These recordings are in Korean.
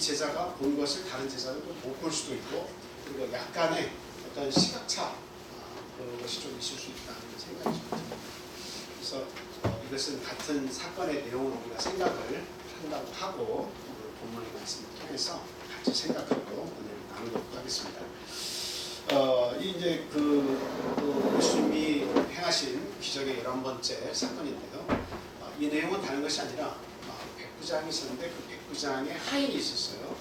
제자가 본 것을 다른 제자는 또 못 볼 수도 있고, 그리고 약간의 어떤 시각차 그것이 좀 있을 수 있다는 생각이 좀 듭니다. 그래서 이것은 같은 사건의 내용을 우리가 생각을 한다고 하고 오늘 본문의 말씀을 통해서 같이 생각하고 오늘 나누도록 하겠습니다. 이제 예수님이 행하신 기적의 11번째 사건인데요. 이 내용은 다른 것이 아니라 백부장이 있었는데 그 백부장에 하인이 있었어요.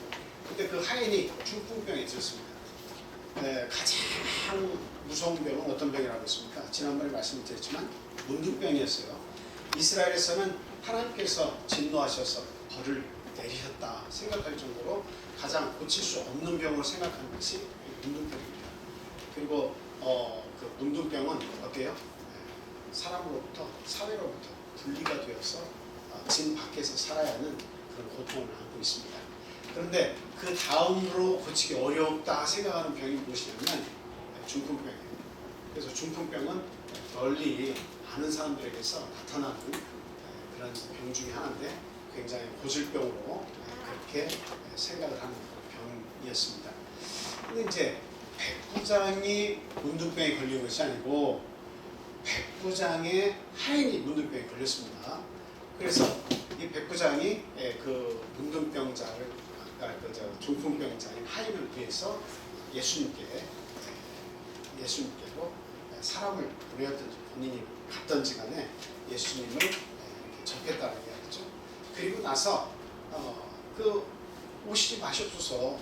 근데 그 하인이 중풍병에 들었습니다. 가장 무서운 병은 어떤 병이라고 했습니까? 지난번에 말씀드렸지만 문둥병이었어요. 이스라엘에서는 하나님께서 진노하셔서 벌을 내리셨다 생각할 정도로 가장 고칠 수 없는 병으로 생각하는 것이 문둥병입니다. 그리고 그 문둥병은 어때요? 사람으로부터 사회로부터 분리가 되어서 진 밖에서 살아야 하는 그런 고통을 안고 있습니다. 그런데 그 다음으로 고치기 어렵다 생각하는 병이 무엇이냐면 중풍병이에요. 그래서 중풍병은 널리 아는 사람들에게서 나타나는 그런 병 중에 하나인데 굉장히 고질병으로 그렇게 생각을 하는 병이었습니다. 근데 이제 백부장이 문둥병에 걸린 것이 아니고 백부장의 하인이 문둥병에 걸렸습니다. 그래서 이 백부장이 그 문둥병자를, 중풍병자인 하인을 위해서 예수님께로 사람을 보내었든지 본인이 갔든지 간에 예수님을 이렇게 접했다는 이야기죠. 그리고 나서 오시지 마시옵소서,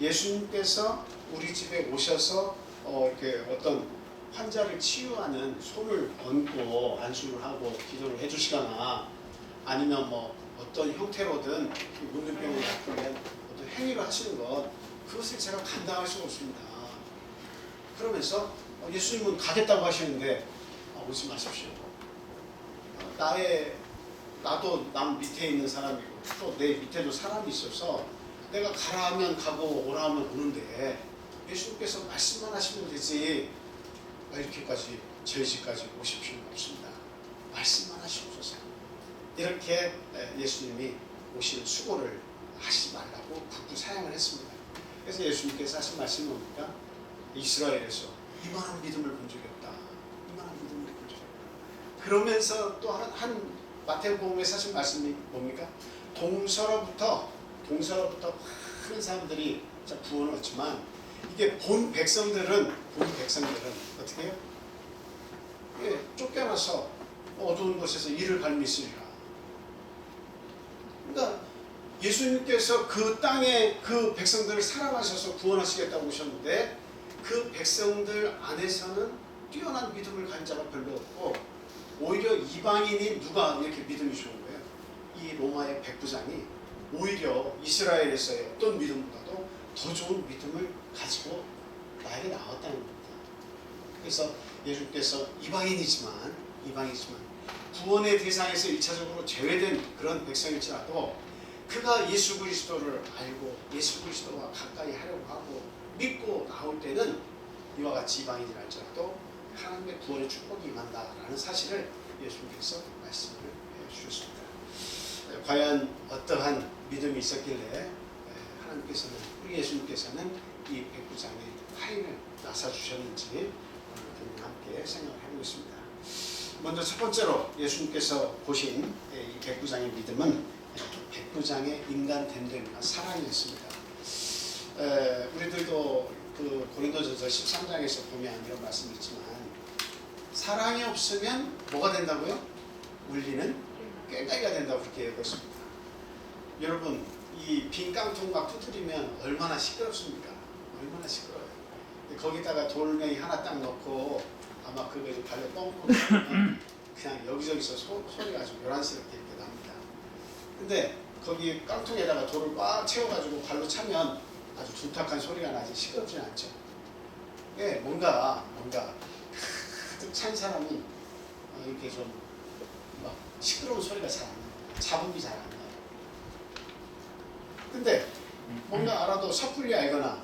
예수님께서 우리 집에 오셔서 이렇게 어떤 환자를 치유하는 손을 얹고 안수를 하고 기도를 해주시거나 아니면 뭐 어떤 형태로든 문둥병을 낫기 위한 어떤 행위를 하시는 것, 그것을 제가 감당할 수가 없습니다. 그러면서 예수님은 가겠다고 하시는데 오지 마십시오. 나도 남 밑에 있는 사람이고 또 내 밑에도 사람이 있어서 내가 가라 하면 가고 오라 하면 오는데 예수님께서 말씀만 하시면 되지 이렇게까지 저희 집까지 오실 필요는 없습니다. 말씀만 하시옵소서. 이렇게 예수님이 오실 수고를 하시지 말라고 굳고 사양을 했습니다. 그래서 예수님께서 하신 말씀이 뭡니까? 이스라엘에서 이만한 믿음을 본 적이 없다. 이만한 믿음을 본 적이 없다. 그러면서 또 한 마태복음에서 하신 말씀이 뭡니까? 동서로부터 많은 사람들이 구원을 얻지만 이게 본 백성들은 어떻게 해요? 쫓겨나서 어두운 곳에서 이를 갈미으리라. 그러니까 예수님께서 그 땅에 그 백성들을 사랑하셔서 구원하시겠다고 오셨는데 그 백성들 안에서는 뛰어난 믿음을 가진 자가 별로 없고 오히려 이방인이 누가 이렇게 믿음이 좋은 거예요? 이 로마의 백부장이 오히려 이스라엘에서의 어떤 믿음보다도 더 좋은 믿음을 가지고 나에게 나왔다는 겁니다. 그래서 예수님께서 이방이지만 구원의 대상에서 1차적으로 제외된 그런 백성일지라도 그가 예수 그리스도를 알고 예수 그리스도와 가까이 하려고 하고 믿고 나올 때는 이와 같이 이방인을 알지라도 하나님의 구원의 축복이 임한다라는 사실을 예수님께서 말씀을 해주셨습니다. 과연 어떠한 믿음이 있었길래 우리 예수님께서는 이 백부장의 하인을 나서주셨는지 오늘 함께 생각을 해보고 있습니다. 먼저 첫 번째로 예수님께서 보신 이 백부장의 믿음은 백부장의 인간 됨됨이나 사랑이었습니다. 우리들도 그 고린도전서 13장에서 보면 이런 말씀이 있지만 사랑이 없으면 뭐가 된다고요? 울리는 꾀가리가 된다고 그렇게 얘기했습니다. 여러분, 이 빈 깡통 막 두드리면 얼마나 시끄럽습니까? 얼마나 시끄러워요. 거기다가 돌멩이 하나 딱 넣고 아마 그거 발로 뻥뻥 그냥 여기저기서 소리가 아주 요란스럽게 이렇게 납니다. 근데 거기 깡통에다가 돌을 꽉 채워가지고 발로 차면 아주 둔탁한 소리가 나지 시끄럽지 않죠. 뭔가 가득 찬 사람이 이렇게 좀 막 시끄러운 소리가 잘 안 나요. 잡음이 잘 안 나요. 근데 뭔가 알아도 섣불리 알거나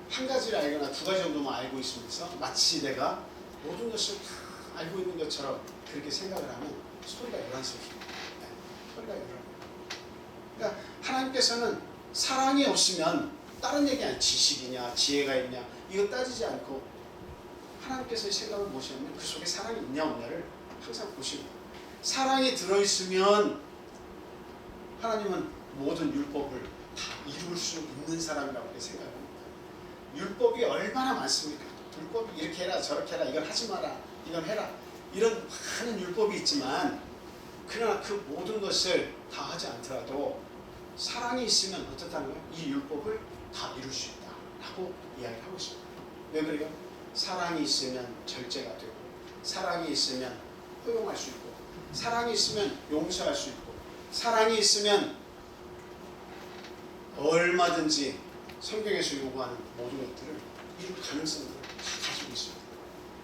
한 가지를 알거나 두 가지 정도만 알고 있으면서 마치 내가 모든 것을 다 알고 있는 것처럼 그렇게 생각을 하면 소리가 요란스럽습니다. 소리가 요란해요. 그러니까 하나님께서는 사랑이 없으면 다른 얘기 아니야. 지식이냐 지혜가 있냐 이거 따지지 않고 하나님께서의 생각을 보시면 그 속에 사랑이 있냐 없냐를 항상 보시고, 사랑이 들어있으면 하나님은 모든 율법을 다 이룰 수 있는 사람이라고 생각합니다. 율법이 얼마나 많습니까? 율법이 이렇게 해라 저렇게 해라 이걸 하지 마라 이걸 해라 이런 많은 율법이 있지만, 그러나 그 모든 것을 다 하지 않더라도 사랑이 있으면 어떻다는 거예요? 이 율법을 다 이룰 수 있다 라고 이야기를 하고 있습니다. 왜 그래요? 사랑이 있으면 절제가 되고, 사랑이 있으면 허용할 수 있고, 사랑이 있으면 용서할 수 있고, 사랑이 있으면 얼마든지 성경에서 요구하는 모든 것들을 이룰 가능성을 다 가지고 있습니다.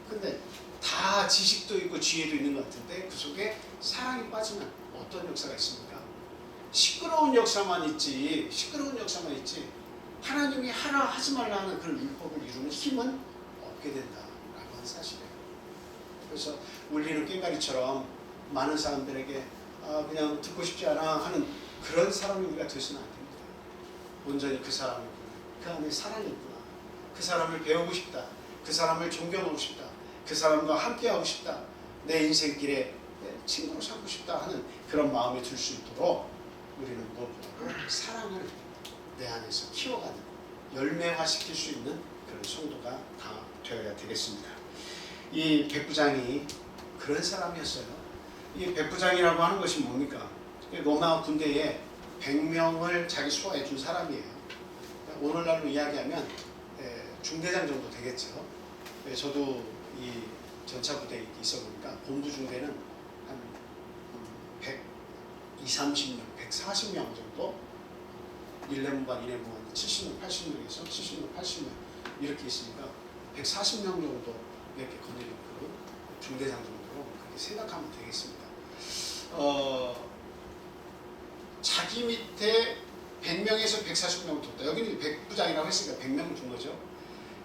근데 다 지식도 있고 지혜도 있는 것 같은데 그 속에 사랑이 빠지면 어떤 역사가 있습니까? 시끄러운 역사만 있지, 시끄러운 역사만 있지 하나님이 하라 하지 말라 하는 그런 율법을 이루는 힘은 없게 된다라고 하는 사실이에요. 그래서 울리는 꽹과리처럼 많은 사람들에게 그냥 듣고 싶지 않아 하는 그런 사람이 우리가 되서는 안 됩니다. 온전히 그 사람이구나, 그 안에 사랑이 있구나, 그 사람을 배우고 싶다, 그 사람을 존경하고 싶다, 그 사람과 함께하고 싶다, 내 인생길에 친구로 삼고 싶다 하는 그런 마음이 들 수 있도록 우리는 무엇보다도 사랑을 내 안에서 키워가는, 열매화시킬 수 있는 그런 성도가 다 되어야 되겠습니다. 이 백부장이 그런 사람이었어요. 이 백부장이라고 하는 것이 뭡니까? 로마 군대에 100명을 자기 수하해 준 사람이에요. 오늘날로 이야기하면 중대장 정도 되겠죠. 저도 이 전차부대에 있어 보니까 본부 중대는 한 120, 30명, 140명 정도, 1년반, 2년반, 70명, 80명에서 70명, 80명 이렇게 있으니까 140명 정도 이렇게 거느리는 중대장 정도로 그렇게 생각하면 되겠습니다. 자기 밑에 100명에서 140명 뒀다. 여기는 백부장이라고 했으니까 100명을 준 거죠.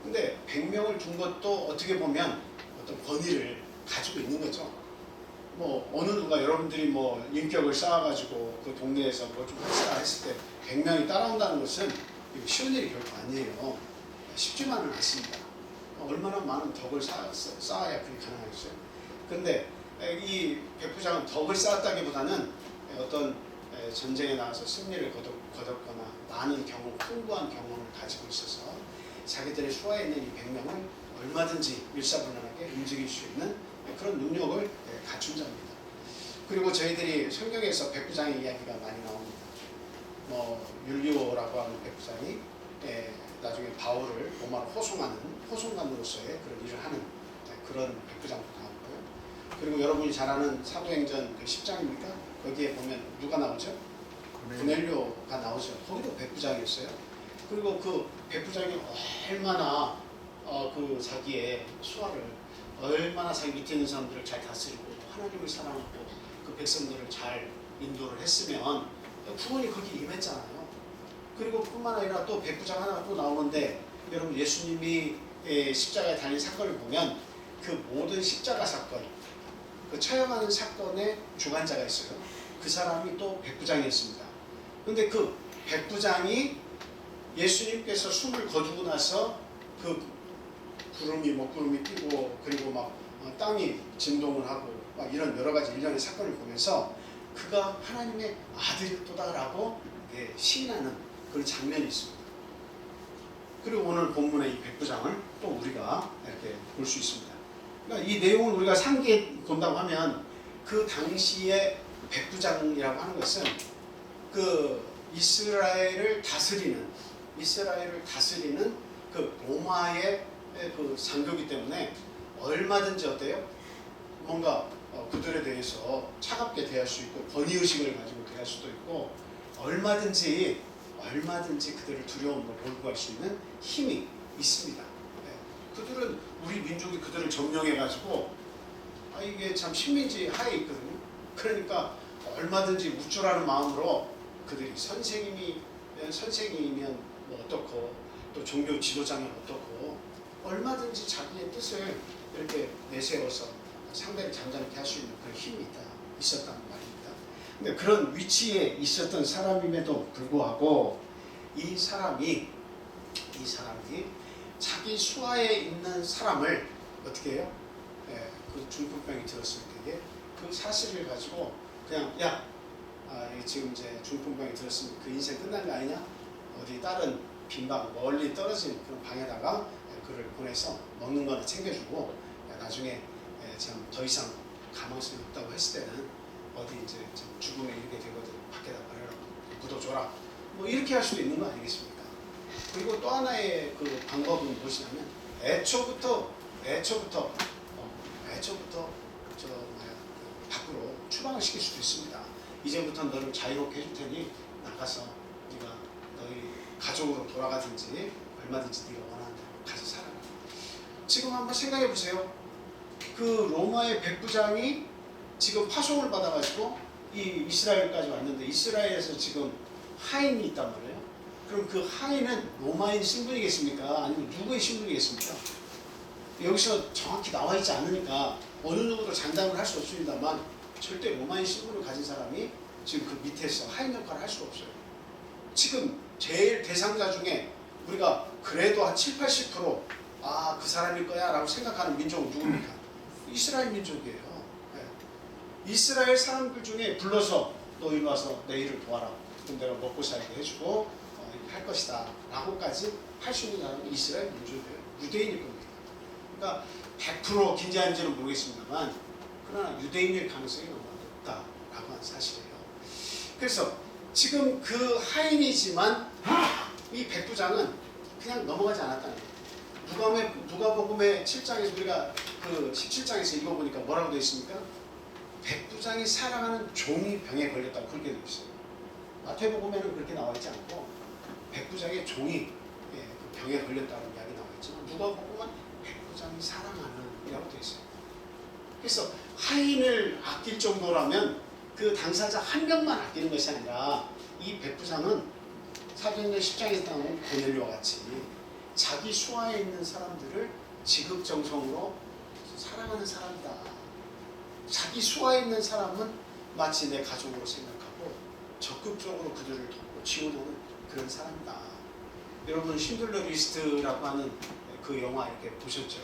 근데 100명을 준 것도 어떻게 보면 어떤 권위를 가지고 있는 거죠. 뭐 어느 누가 여러분들이 뭐 인격을 쌓아가지고 그 동네에서 뭐 좀 하시라 했을 때 100명이 따라온다는 것은 쉬운 일이 결코 아니에요. 쉽지만은 않습니다. 얼마나 많은 덕을 쌓아야 그게 가능하겠어요. 근데 이 백부장은 덕을 쌓았다기보다는 어떤 전쟁에 나가서 승리를 거뒀거나 많은 경험, 풍부한 경험을 가지고 있어서 자기들의 수하에 있는 이 100명을 얼마든지 일사불란하게 움직일 수 있는 그런 능력을 갖춘 자입니다. 그리고 저희들이 성경에서 백부장의 이야기가 많이 나옵니다. 뭐 율리오라고 하는 백부장이 나중에 바울을 로마로 호송하는 호송관으로서의 그런 일을 하는 그런 백부장도 나오고요. 그리고 여러분이 잘 아는 사도행전 그 10장입니까? 거기에 보면 누가 나오죠? 고넬료가 나오죠. 거기도 백부장이었어요. 그리고 그 백부장이 얼마나 그 자기의 수하를, 얼마나 자기 밑에 있는 사람들을 잘 다스리고 하나님을 사랑하고 그 백성들을 잘 인도를 했으면 구원이 거기 임했잖아요. 그리고 뿐만 아니라 또 백부장 하나가 또 나오는데, 여러분 예수님이 십자가에 달린 사건을 보면 그 모든 십자가 사건, 그 처형하는 사건의 주관자가 있어요. 그 사람이 또 백부장이었습니다. 근데 그 백부장이 예수님께서 숨을 거두고 나서 그 구름이 먹구름이 뛰고 그리고 막 땅이 진동을 하고 막 이런 여러 가지 일련의 사건을 보면서 그가 하나님의 아들이었다라고 시인하는 그런 장면이 있습니다. 그리고 오늘 본문의 이 백부장을 또 우리가 이렇게 볼 수 있습니다. 그러니까 이 내용을 우리가 상기해 본다고 하면 그 당시에 백부장이라고 하는 것은 그 이스라엘을 다스리는 그 로마의 그 상교기 때문에 얼마든지 어때요? 뭔가 그들에 대해서 차갑게 대할 수 있고 권위의식을 가지고 대할 수도 있고 얼마든지 그들을 두려움으로 몰고 갈 수 있는 힘이 있습니다. 그들은 우리 민족이 그들을 점령해가지고 이게 참 식민지 하에 있거든요. 그러니까 얼마든지 우쭐하는 마음으로 그들이 선생이면 뭐 어떻고 또 종교 지도자면 어떻고 얼마든지 자기의 뜻을 이렇게 내세워서 상대를 잠잠케 할 수 있는 그런 힘이 있었단 말입니다. 근데 그런 위치에 있었던 사람임에도 불구하고 이 사람이 자기 수하에 있는 사람을 어떻게 해요? 예, 그 중풍병이 들었을 때에 그 사실을 가지고 그냥 지금 이제 중풍병이 들었으면 그 인생 끝난 거 아니냐? 어디 다른 빈방 멀리 떨어진 그런 방에다가 그를 보내서 먹는 거나 챙겨주고 나중에 참 더 이상 가망성이 없다고 했을 때는 어디 이제 좀 죽음에 이르게 되거든 밖에다 버려라, 묻어줘라, 뭐 이렇게 할 수도 있는 거 아니겠습니까? 그리고 또 하나의 그 방법은 무엇이냐면 애초부터 밖으로 추방을 시킬 수도 있습니다. 이제부터 너를 자유롭게 해줄 테니 나가서 네가 너희 가족으로 돌아가든지 얼마든지 네가 원하는 대로 가서 살아라. 지금 한번 생각해 보세요. 그 로마의 백부장이 지금 파송을 받아가지고 이 이스라엘까지 왔는데 이스라엘에서 지금 하인이 있단 말이에요. 그럼 그 하인은 로마인 신분이겠습니까? 아니면 누구의 신분이겠습니까? 여기서 정확히 나와 있지 않으니까 어느 누구도 장담을 할 수 없습니다만 절대 로마인 신분을 가진 사람이 지금 그 밑에서 하인 역할을 할 수가 없어요. 지금 제일 대상자 중에 우리가 그래도 한 70~80% 그 사람일 거야 라고 생각하는 민족은 누굽니까? 이스라엘 민족이에요. 네. 이스라엘 사람들 중에 불러서 너 이리 와서 내 일을 도와라. 그럼 내가 먹고 살게 해주고 할 것이다 라고까지 할 수 있는 사람은 이스라엘 민족이에요. 유대인일 겁니다. 그러니까 100% 긴지한지는 모르겠습니다만 그러나 유대인일 가능성이 너무 높다라고 하는 사실이에요. 그래서 지금 그 하인이지만 이 백부장은 그냥 넘어가지 않았다는 거예요. 누가복음의 7장에서 우리가 그 17장에서 읽어보니까 뭐라고 되어 있습니까? 백부장이 사랑하는 종이 병에 걸렸다고 그렇게 되어 있어요. 마태복음에는 그렇게 나와 있지 않고 백부장의 종이 그 병에 걸렸다는 이야기 나와 있지만 누가복음은 백부장이 사랑하는 이라고 되어 있어요. 그래서 하인을 아낄 정도라면 그 당사자 한 명만 아끼는 것이 아니라 이 백부장은 사도행전 10장에서 나오는 고넬료와 같이 자기 수하에 있는 사람들을 지극정성으로 사랑하는 사람이다. 자기 수하에 있는 사람은 마치 내 가족으로 생각하고 적극적으로 그들을 돕고 지원하는 그런 사람이다. 여러분 신들러 리스트라고 하는 그 영화 이렇게 보셨죠?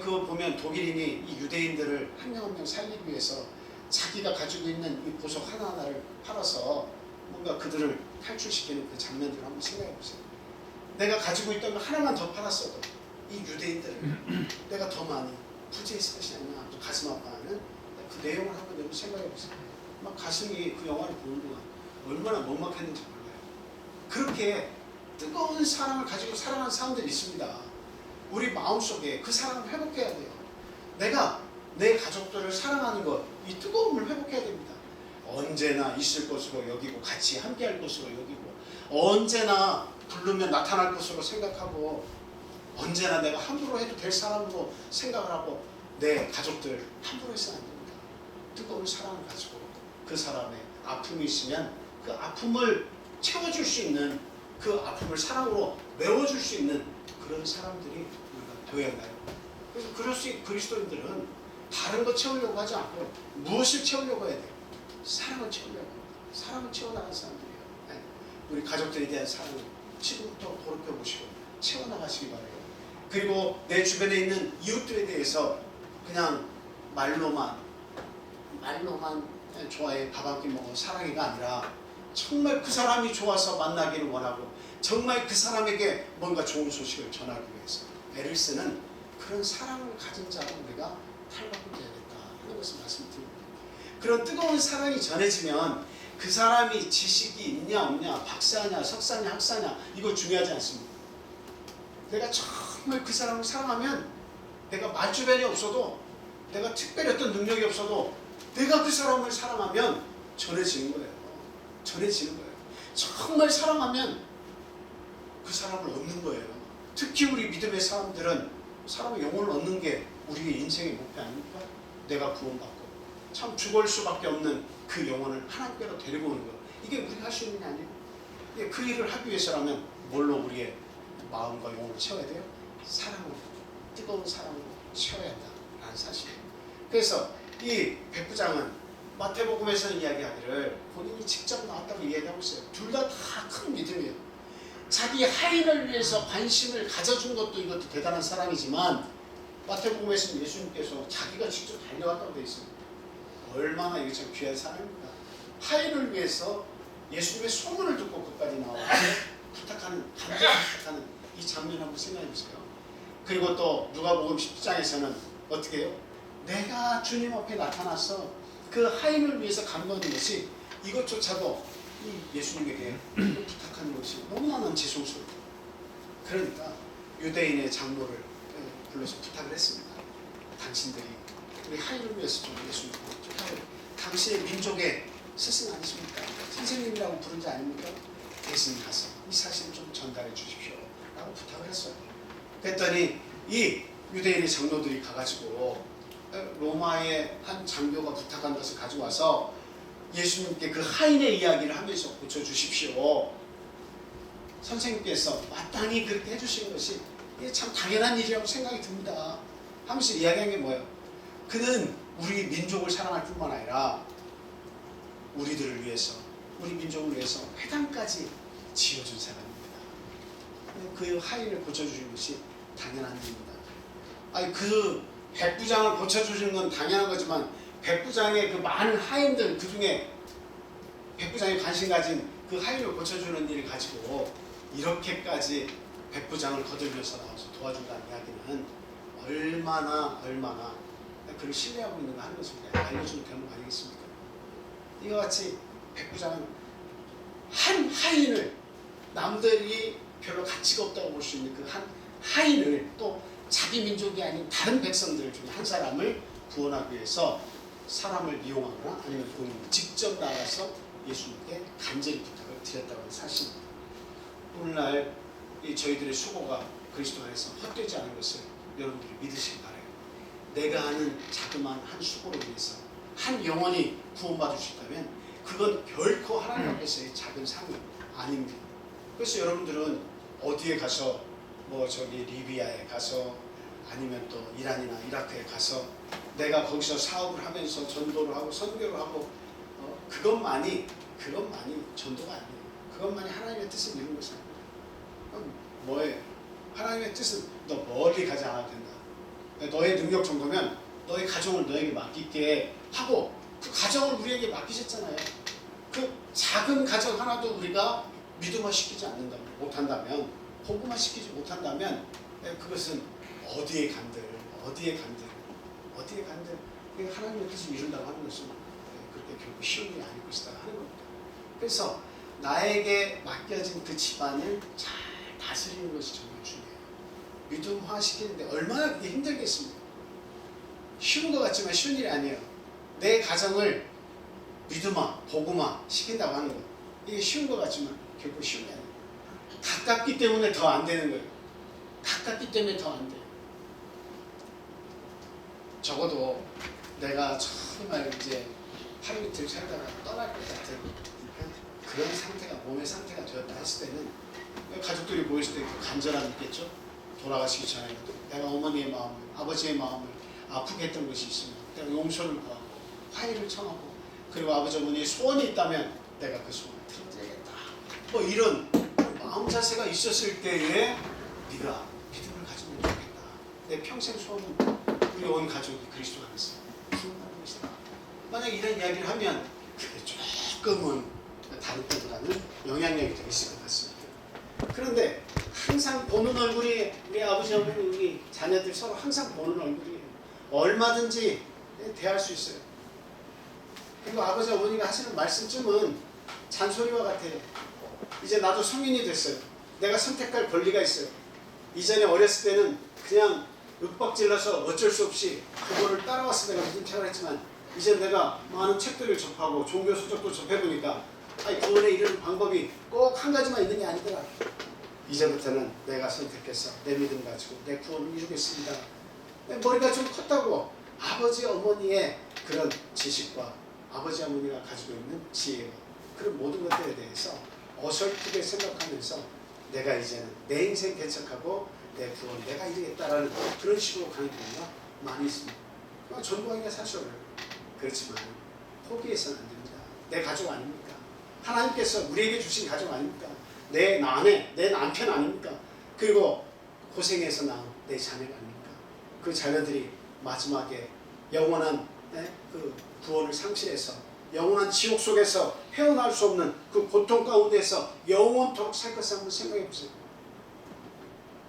그거 보면 독일인이 이 유대인들을 한 명 한 명 살리기 위해서 자기가 가지고 있는 이 보석 하나하나를 팔아서 뭔가 그들을 탈출시키는 그 장면들을 한번 생각해 보세요. 내가 가지고 있던 거 하나만 더 팔았어도 이 유대인들을 내가 더 많이 구제했을 것이 아니냐 가슴 아파하는 그 내용을 한번 여러분 생각해 보세요. 막 가슴이 그 영화를 보는 동안 얼마나 먹먹했는지 몰라요. 그렇게 뜨거운 사랑을 가지고 살아가는 사람들이 있습니다. 우리 마음속에 그 사랑을 회복해야 돼요. 내가 내 가족들을 사랑하는 것, 이 뜨거움을 회복해야 됩니다. 언제나 있을 것으로 여기고 같이 함께할 것으로 여기고 언제나 부르면 나타날 것으로 생각하고 언제나 내가 함부로 해도 될 사람으로 생각을 하고 내 가족들 함부로 해서는 안 됩니다. 뜨거운 사랑을 가지고 그 사람의 아픔이 있으면 그 아픔을 채워줄 수 있는 그 아픔을 사랑으로 메워줄 수 있는 그런 사람들이 우리가 되어야 한다요. 그래서 그리스도인들은 다른 거 채우려고 하지 않고 무엇을 채우려고 해야 돼요? 사랑을 채우려고 합니다. 사랑을 채워나가는 사람들이에요. 네. 우리 가족들에 대한 사랑을 지금부터 돌이켜보시고 채워나가시기 바라요. 그리고 내 주변에 있는 이웃들에 대해서 그냥 말로만 좋아해 밥 한 끼 먹어 사랑해가 아니라 정말 그 사람이 좋아서 만나기를 원하고 정말 그 사람에게 뭔가 좋은 소식을 전하기 위해서 애를 쓰는 그런 사랑을 가진 자로 우리가 탈바꿈되어야겠다 하는 것을 말씀드립니다. 그런 뜨거운 사랑이 전해지면 그 사람이 지식이 있냐 없냐 박사냐 석사냐 학사냐 이거 중요하지 않습니다. 내가 정말 그 사람을 사랑하면 내가 말주변이 없어도 내가 특별히 어떤 능력이 없어도 내가 그 사람을 사랑하면 전해지는 거예요. 전해지는 거예요. 정말 사랑하면 그 사람을 얻는 거예요. 특히 우리 믿음의 사람들은 사람의 영혼을 얻는 게 우리의 인생의 목표 아닙니까? 내가 구원받고 참 죽을 수밖에 없는 그 영혼을 하나님께로 데리고 오는 것. 이게 우리가 할 수 있는 게 아니에요. 그 일을 하기 위해서라면 뭘로 우리의 마음과 영혼을 채워야 돼요? 사랑으로, 뜨거운 사랑으로 채워야 한다라는 사실이에요. 그래서 이 백부장은 마태복음에서는 이야기하기를 본인이 직접 나왔다고 이야기하고 있어요. 둘 다 큰 믿음이에요. 자기 하인을 위해서 관심을 가져준 것도 이것도 대단한 사랑이지만 마태복음에서는 예수님께서 자기가 직접 달려갔다고 되어 있습니다. 얼마나 이게 참 귀한 사랑입니다. 하인을 위해서 예수님의 소문을 듣고 끝까지 나와서 부탁하는, 간절히 부탁하는 이 장면 한번 생각해 보세요. 그리고 또 누가복음 10장에서는 어떻게 해요? 내가 주님 앞에 나타나서 그 하인을 위해서 간구하는 것이 이것조차도 이 예수님에게 부탁하는 것이 너무나 지성스럽다. 그러니까 유대인의 장로를 불러서 부탁을 했습니다. 당신들이 우리 하인을 위해서 좀 예수님을 부탁을, 당신의 민족의 스승 아니십니까? 선생님이라고 부른 자 아닙니까? 대신 가서 이 사실을 좀 전달해 주십시오 라고 부탁을 했어요. 그랬더니 이 유대인의 장로들이 가가지고 로마의 한 장교가 부탁한 것을 가지고 와서 예수님께 그 하인의 이야기를 하면서 고쳐주십시오. 선생님께서 마땅히 그렇게 해주시는 것이 이게 참 당연한 일이라고 생각이 듭니다 하면서 이야기한 게 뭐예요? 그는 우리 민족을 사랑할 뿐만 아니라 우리들을 위해서, 우리 민족을 위해서 회당까지 지어준 사람입니다. 그 하인을 고쳐주신 것이 당연한 일입니다. 아니 그 백부장을 고쳐주시는 건 당연한 거지만 백부장의 그 많은 하인들, 그 중에 백부장이 관심 가진 그 하인을 고쳐주는 일을 가지고 이렇게까지 백부장을 거들면서 나와서 도와준다는 이야기는 얼마나 그를 신뢰하고 있는가 하는 것을 알려주는 대목 아니겠습니까? 이와 같이 백부장은 한 하인을, 남들이 별로 가치가 없다고 볼 수 있는 그 한 하인을, 또 자기 민족이 아닌 다른 백성들 중에 한 사람을 구원하기 위해서 사람을 이용하거나 아니면 본인이 직접 나가서 예수님께 간절히 부탁을 드렸다고 하는 사실입니다. 오늘날 저희들의 수고가 그리스도 안에서 헛되지 않은 것을 여러분들이 믿으시기 바라요. 내가 하는 자그마한 한 수고를 위해서 한 영혼이 구원받을 수 있다면 그건 결코 하나님 앞에서의 작은 상이 아닙니다. 그래서 여러분들은 어디에 가서 저기 리비아에 가서 아니면 또 이란이나 이라크에 가서 내가 거기서 사업을 하면서 전도를 하고 선교를 하고 그것만이 전도가 아니에요. 그것만이 하나님의 뜻을 이루는 것이 아니에요. 그럼 뭐예요? 하나님의 뜻은 너 멀리 가지 않아도 된다. 너의 능력 정도면 너의 가정을 너에게 맡길게 하고 그 가정을 우리에게 맡기셨잖아요. 그 작은 가정 하나도 우리가 믿음화시키지 않는다면, 못한다면, 복음화시키지 못한다면 그것은 어디에 간들 하나님의 뜻을 이룬다고 하는 것은 그렇게 결코 쉬운 일이 아닐 것이다 하는 겁니다. 그래서 나에게 맡겨진 그 집안을 잘 다스리는 것이 정말 중요해요. 믿음화시키는데 얼마나 그게 힘들겠습니까? 쉬운 것 같지만 쉬운 일이 아니에요. 내 가정을 믿음화, 복음화 시킨다고 하는 거, 이게 쉬운 것 같지만 결코 쉬운 게 아니에요. 가깝기 때문에 더 안 되는 거예요. 가깝기 때문에 더 안 돼요. 적어도 내가 정말 이제 하루 이틀 살다가 떠날 것 같은 그런 상태가, 몸의 상태가 되었다 했을 때는 가족들이 모였을 때 그 간절함이 있겠죠. 돌아가시기 전에라도 내가 어머니의 마음을, 아버지의 마음을 아프게 했던 것이 있으면 내가 용서를 구하고 화해를 청하고, 그리고 아버지 어머니의 소원이 있다면 내가 그 소원을 들어드리겠다. 이런 마음 자세가 있었을 때에 네가 믿음을 가지면 좋겠다. 내 평생 소원은 우리 온 가족이 그리스도 안에서 구원받는 것이다. 만약 이런 이야기를 하면 그게 조금은 다른 때보다는 영향력이 더 있을 것 같습니다. 그런데 항상 보는 얼굴이, 우리 아버지 어머니 우리 자녀들 서로 항상 보는 얼굴이에요. 얼마든지 대할 수 있어요. 그리고 아버지 어머니가 하시는 말씀쯤은 잔소리와 같아요. 이제 나도 성인이 됐어요. 내가 선택할 권리가 있어요. 이전에 어렸을 때는 그냥 윽박질러서 어쩔 수 없이 그거를 따라와서 내가 믿음착을 했지만, 이제 내가 많은 책들을 접하고 종교 서적도 접해보니까 구원에 이르는 방법이 꼭 한 가지만 있는 게 아니더라. 이제부터는 내가 선택해서 내 믿음 가지고 내 구원을 이루겠습니다. 머리가 좀 컸다고 아버지 어머니의 그런 지식과 아버지 어머니가 가지고 있는 지혜와 그런 모든 것들에 대해서 어설프게 생각하면서 내가 이제는 내 인생 개척하고 내 구원 내가 이루겠다라는 그런 식으로 가는 경우가 많이 있습니다. 전부하기가 사실 어려워요. 그렇지만 포기해서는 안 됩니다. 내 가족 아닙니까? 하나님께서 우리에게 주신 가족 아닙니까? 내 아내, 내 남편 아닙니까? 그리고 고생해서 낳은 내 자녀가 아닙니까? 그 자녀들이 마지막에 영원한 그 구원을 상실해서 영원한 지옥 속에서 헤어날 수 없는 그 고통 가운데서 영원토록 살 것을 한번 생각해 보세요.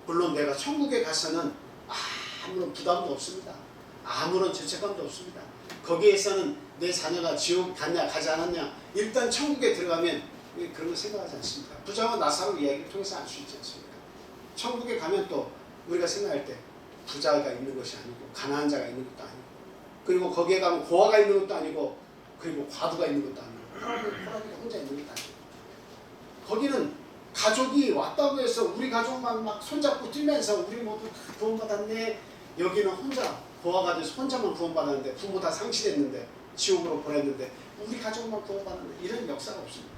물론 내가 천국에 가서는 아무런 부담도 없습니다. 아무런 죄책감도 없습니다. 거기에서는 내 자녀가 지옥 갔냐 가지 않았냐, 일단 천국에 들어가면 그런 거 생각하지 않습니다. 부자와 나사로 이야기를 통해서 알 수 있지 않습니까? 천국에 가면 또 우리가 생각할 때 부자가 있는 것이 아니고 가난한 자가 있는 것도 아니고, 그리고 거기에 가면 고아가 있는 것도 아니고, 그리고 과부가 있는 것도 아니고, 호랑이가 혼자 있는 것도 아니고, 거기는 가족이 왔다고 해서 우리 가족만 막 손잡고 뛰면서 우리 모두 구원받았네. 여기는 혼자 고아가 돼서 혼자만 구원받았는데, 부모 다 상실했는데, 지옥으로 보냈는데 우리 가족만 구원받았는데, 이런 역사가 없습니다.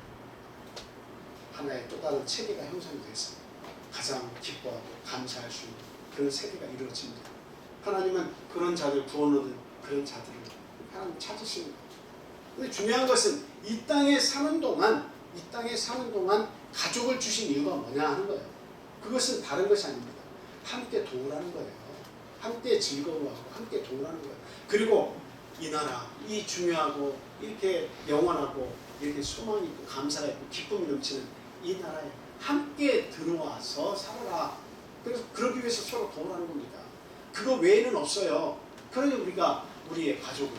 하나의 또 다른 체계가 형성이 돼서 가장 기뻐하고 감사할 수 있는 그런 세계가 이루어집니다. 하나님은 그런 자들, 구원 얻은 그런 자들을 하나님 찾으시는 거예요. 근데 중요한 것은 이 땅에 사는 동안 가족을 주신 이유가 뭐냐 하는 거예요. 그것은 다른 것이 아닙니다. 함께 도우라는 거예요. 함께 즐거워하고 함께 도우라는 거예요. 그리고 이 나라, 이 중요하고 이렇게 영원하고 이렇게 소망이 있고 감사가 있고 기쁨이 넘치는 이 나라에 함께 들어와서 살아라. 그래서 그러기 위해서 서로 도우라는 겁니다. 그거 외에는 없어요. 그러니 우리가 우리의 가족을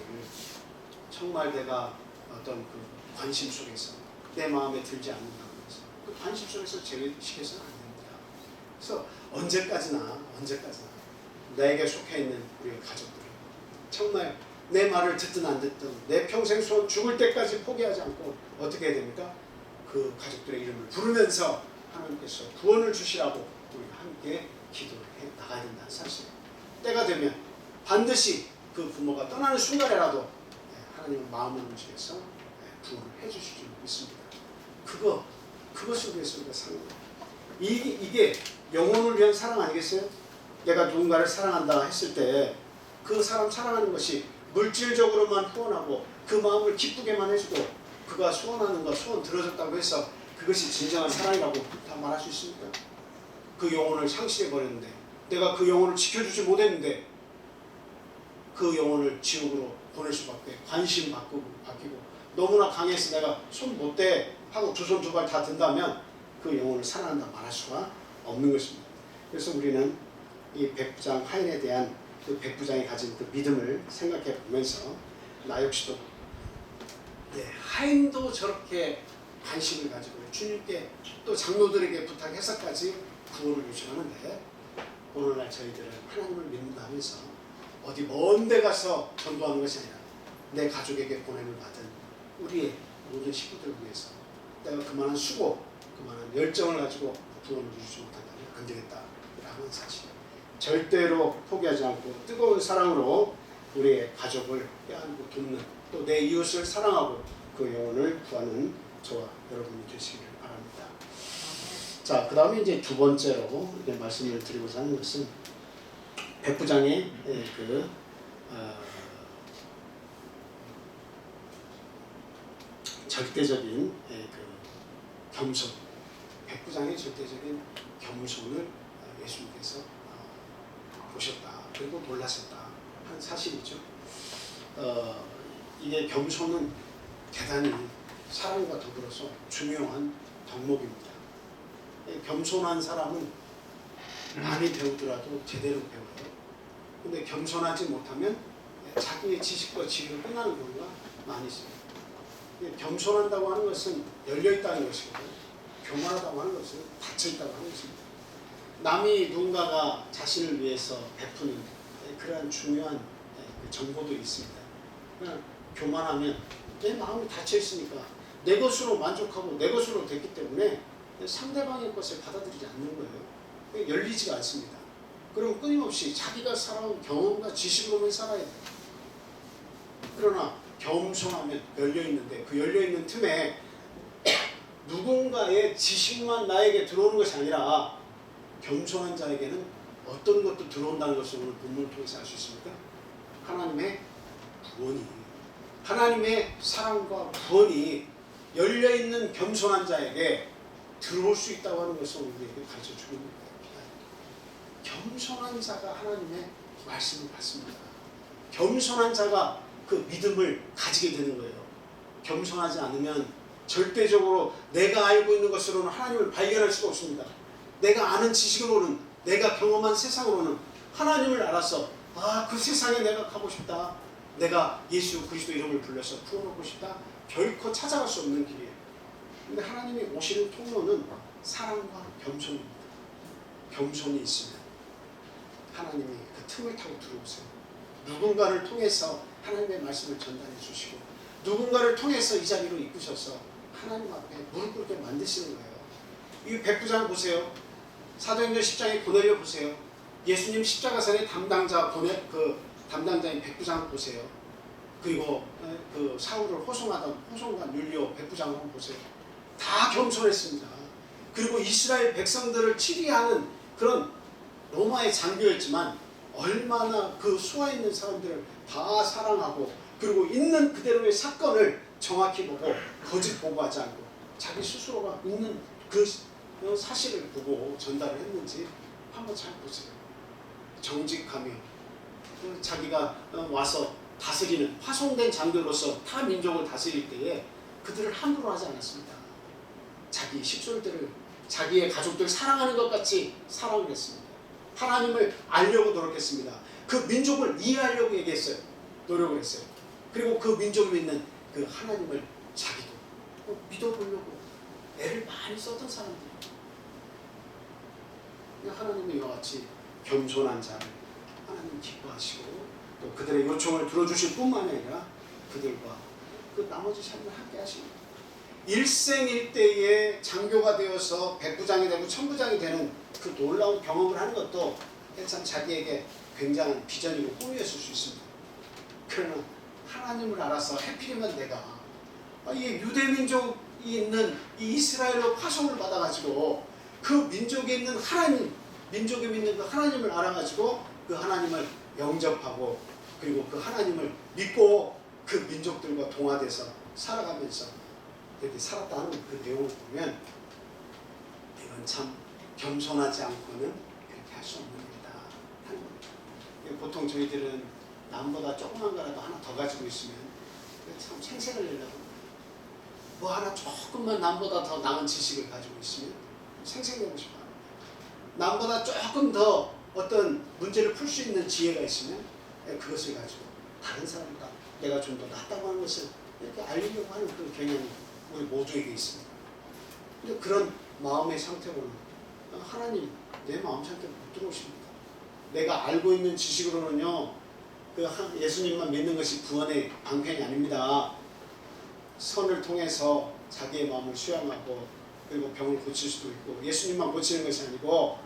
정말 내가 어떤 그 관심 속에서 내 마음에 들지 않는다고 해서 그 관심 속에서 제외시켜서는 안 됩니다. 그래서 언제까지나 내게 속해 있는 우리의 가족들을 정말 내 말을 듣든 안 듣든 내 평생 소원 죽을 때까지 포기하지 않고 어떻게 해야 됩니까? 그 가족들의 이름을 부르면서 하나님께서 구원을 주시라고 우리가 함께 기도를 해 나가야 된다는 사실이에요. 때가 되면 반드시 그 부모가 떠나는 순간에라도 하나님은 마음을 움직여서 구원을 해주실 줄 믿습니다. 그것을 위해서 우리가 사는 거예요. 이게 영혼을 위한 사랑 아니겠어요? 내가 누군가를 사랑한다 했을 때 그 사람 사랑하는 것이 물질적으로만 후원하고 그 마음을 기쁘게만 해주고 그가 소원하는 거 소원 들어줬다고 해서 그것이 진정한 사랑이라고 다 말할 수 있습니까? 그 영혼을 상실해버렸는데, 내가 그 영혼을 지켜주지 못했는데 그 영혼을 지옥으로 보낼 수밖에, 관심 바뀌고 너무나 강해서 내가 손 못 대 하고 두 손 두 발 다 든다면 그 영혼을 사랑한다 말할 수가 없는 것입니다. 그래서 우리는 이 백부장 하인에 대한 그 백부장이 가진 그 믿음을 생각해 보면서 나 역시도 하인도 저렇게 관심을 가지고 주님께 또 장로들에게 부탁해서까지 구원을 요청하는데, 오늘날 저희들은 하나님을 믿는다 하면서 어디 먼 데 가서 전도하는 것이 아니라 내 가족에게 보냄을 받은 우리의 모든 식구들을 위해서 내가 그만한 수고, 그만한 열정을 가지고 구원을 주지 못한다면 안 되겠다라는 사실. 절대로 포기하지 않고 뜨거운 사랑으로 우리의 가족을 껴안고 돕는, 또 내 이웃을 사랑하고 그 영혼을 구하는 저와 여러분이 되시기를 바랍니다. 자, 그 다음에 이제 두 번째로 이렇게 말씀을 드리고자 하는 것은 백부장의 절대적인 그 겸손, 백부장의 절대적인 겸손을 예수님께서 보셨다. 그리고 놀라셨다 하는 사실이죠. 이게 겸손은 대단히 사랑과 더불어서 중요한 덕목입니다. 겸손한 사람은 많이 배우더라도 제대로 배워요. 근데 겸손하지 못하면 자기의 지식과 지위로 끝나는 경우가 많이 있습니다. 겸손한다고 하는 것은 열려있다는 것이고, 교만하다고 하는 것은 닫혀있다고 하는 것입니다. 남이 누군가가 자신을 위해서 베푸는 그러한 중요한 정보도 있습니다. 그냥 교만하면 내 마음이 닫혀있으니까 내 것으로 만족하고 내 것으로 됐기 때문에 상대방의 것을 받아들이지 않는 거예요. 열리지가 않습니다. 그럼 끊임없이 자기가 살아온 경험과 지식으로만 살아야 돼요. 그러나 겸손하면 열려있는데 그 열려있는 틈에 누군가의 지식만 나에게 들어오는 것이 아니라 겸손한 자에게는 어떤 것도 들어온다는 것을 오늘 본문을 통해서 알 수 있습니까? 하나님의 구원이, 하나님의 사랑과 구원이 열려있는 겸손한 자에게 들어올 수 있다고 하는 것을 우리에게 가르쳐주고 있는 거예요. 겸손한 자가 하나님의 말씀을 받습니다. 겸손한 자가 그 믿음을 가지게 되는 거예요. 겸손하지 않으면 절대적으로 내가 알고 있는 것으로는 하나님을 발견할 수가 없습니다. 내가 아는 지식으로는, 내가 경험한 세상으로는 하나님을 알아서 그 세상에 내가 가고 싶다, 내가 예수 그리스도 이름을 불러서 구원하고 싶다, 결코 찾아갈 수 없는 길이에요. 근데 하나님이 오시는 통로는 사랑과 겸손입니다. 겸손이 있으면 하나님이 그 틈을 타고 들어오세요. 누군가를 통해서 하나님의 말씀을 전달해 주시고, 누군가를 통해서 이 자리로 이끄셔서 하나님 앞에 무릎 꿇게 만드시는 거예요. 이 백부장 보세요. 사도행전 10장에 고넬료 보세요. 예수님 십자가산의 담당자인 백부장 보세요. 그리고 그 사울을 호송하던 호송관 율리오 백부장을 한번 보세요. 다 겸손했습니다. 그리고 이스라엘 백성들을 치리하는 그런 로마의 장교였지만 얼마나 그 수하 있는 사람들을 다 사랑하고, 그리고 있는 그대로의 사건을 정확히 보고 거짓 보고하지 않고 자기 스스로가 있는 그 사실을 보고 전달을 했는지 한번 잘 보세요. 정직하며 자기가 와서 다스리는 파송된 장교로서 타 민족을 다스릴 때에 그들을 함부로 하지 않았습니다. 자기 식솔들을, 자기의 가족들 사랑하는 것 같이 사랑을 했습니다. 하나님을 알려고 노력했습니다. 그 민족을 이해하려고 얘기했어요. 노력을 했어요. 그리고 그 민족이 있는 그 하나님을 자기도 믿어보려고 애를 많이 썼던 사람들이에요. 하나님의 이와 같이 겸손한 자를 하나님 기뻐하시고, 또 그들의 요청을 들어주실 뿐만 아니라 그들과 그 나머지 삶을 함께 하십니다. 일생일대의 장교가 되어서 백부장이 되고 천부장이 되는 그 놀라운 경험을 하는 것도 참 자기에게 굉장한 비전이고 꿈이었을 수 있습니다. 그러나 하나님을 알아서 해필이면 내가 이 유대민족이 있는 이 이스라엘로 파송을 받아가지고 그 민족에 있는 하나님, 민족이 믿는 그 하나님을 알아가지고 그 하나님을 영접하고, 그리고 그 하나님을 믿고 그 민족들과 동화돼서 살아가면서 이렇게 살았다는 그 내용을 보면 이건 참 겸손하지 않고는 그렇게 할 수 없는 일이다 하는 겁니다. 보통 저희들은 남보다 조그만 거라도 하나 더 가지고 있으면 참 생색을 내려고 합니다. 뭐 하나 조금만 남보다 더 나은 지식을 가지고 있으면 생색내고 싶어 합니다. 남보다 조금 더 어떤 문제를 풀 수 있는 지혜가 있으면 그것을 가지고 다른 사람보다 내가 좀 더 낫다고 하는 것을 이렇게 알리려고 하는 그런 경향이 우리 모두에게 있습니다. 근데 그런 마음의 상태로는 하나님 내 마음 상태를 못 들어오십니다. 내가 알고 있는 지식으로는요, 그 예수님만 믿는 것이 구원의 방편이 아닙니다. 선을 통해서 자기의 마음을 수양하고, 그리고 병을 고칠 수도 있고, 예수님만 고치는 것이 아니고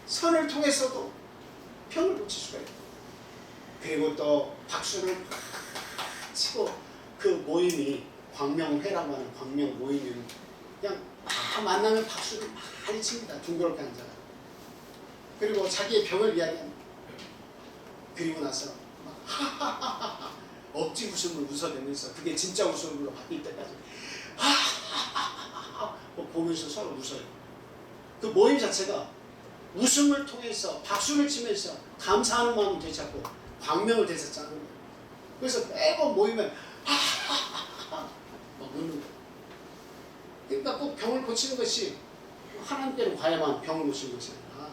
선을 통해서도 병을 고칠 수가 있고, 그리고 또 박수를 막 치고, 그 모임이 광명회라고 하는 광명 모임은 그냥 막 만나면 박수를 많이 칩니다. 둥그렇게 앉아가. 그리고 자기의 병을 이야기합니다. 그리고 나서 막 하하하하 억지 웃음을 웃어대면서 그게 진짜 웃음으로 바뀔 때까지 하하하하 보면서 서로 웃어요. 그 모임 자체가 웃음을 통해서 박수를 치면서 감사하는 마음을 되찾고 광명을 되찾자는 거예요. 그래서 매번 모이면 하하하하 막 웃는 거예요. 그러니까 꼭 병을 고치는 것이 하나님께로 가야만 병을 고치는 것이 아니라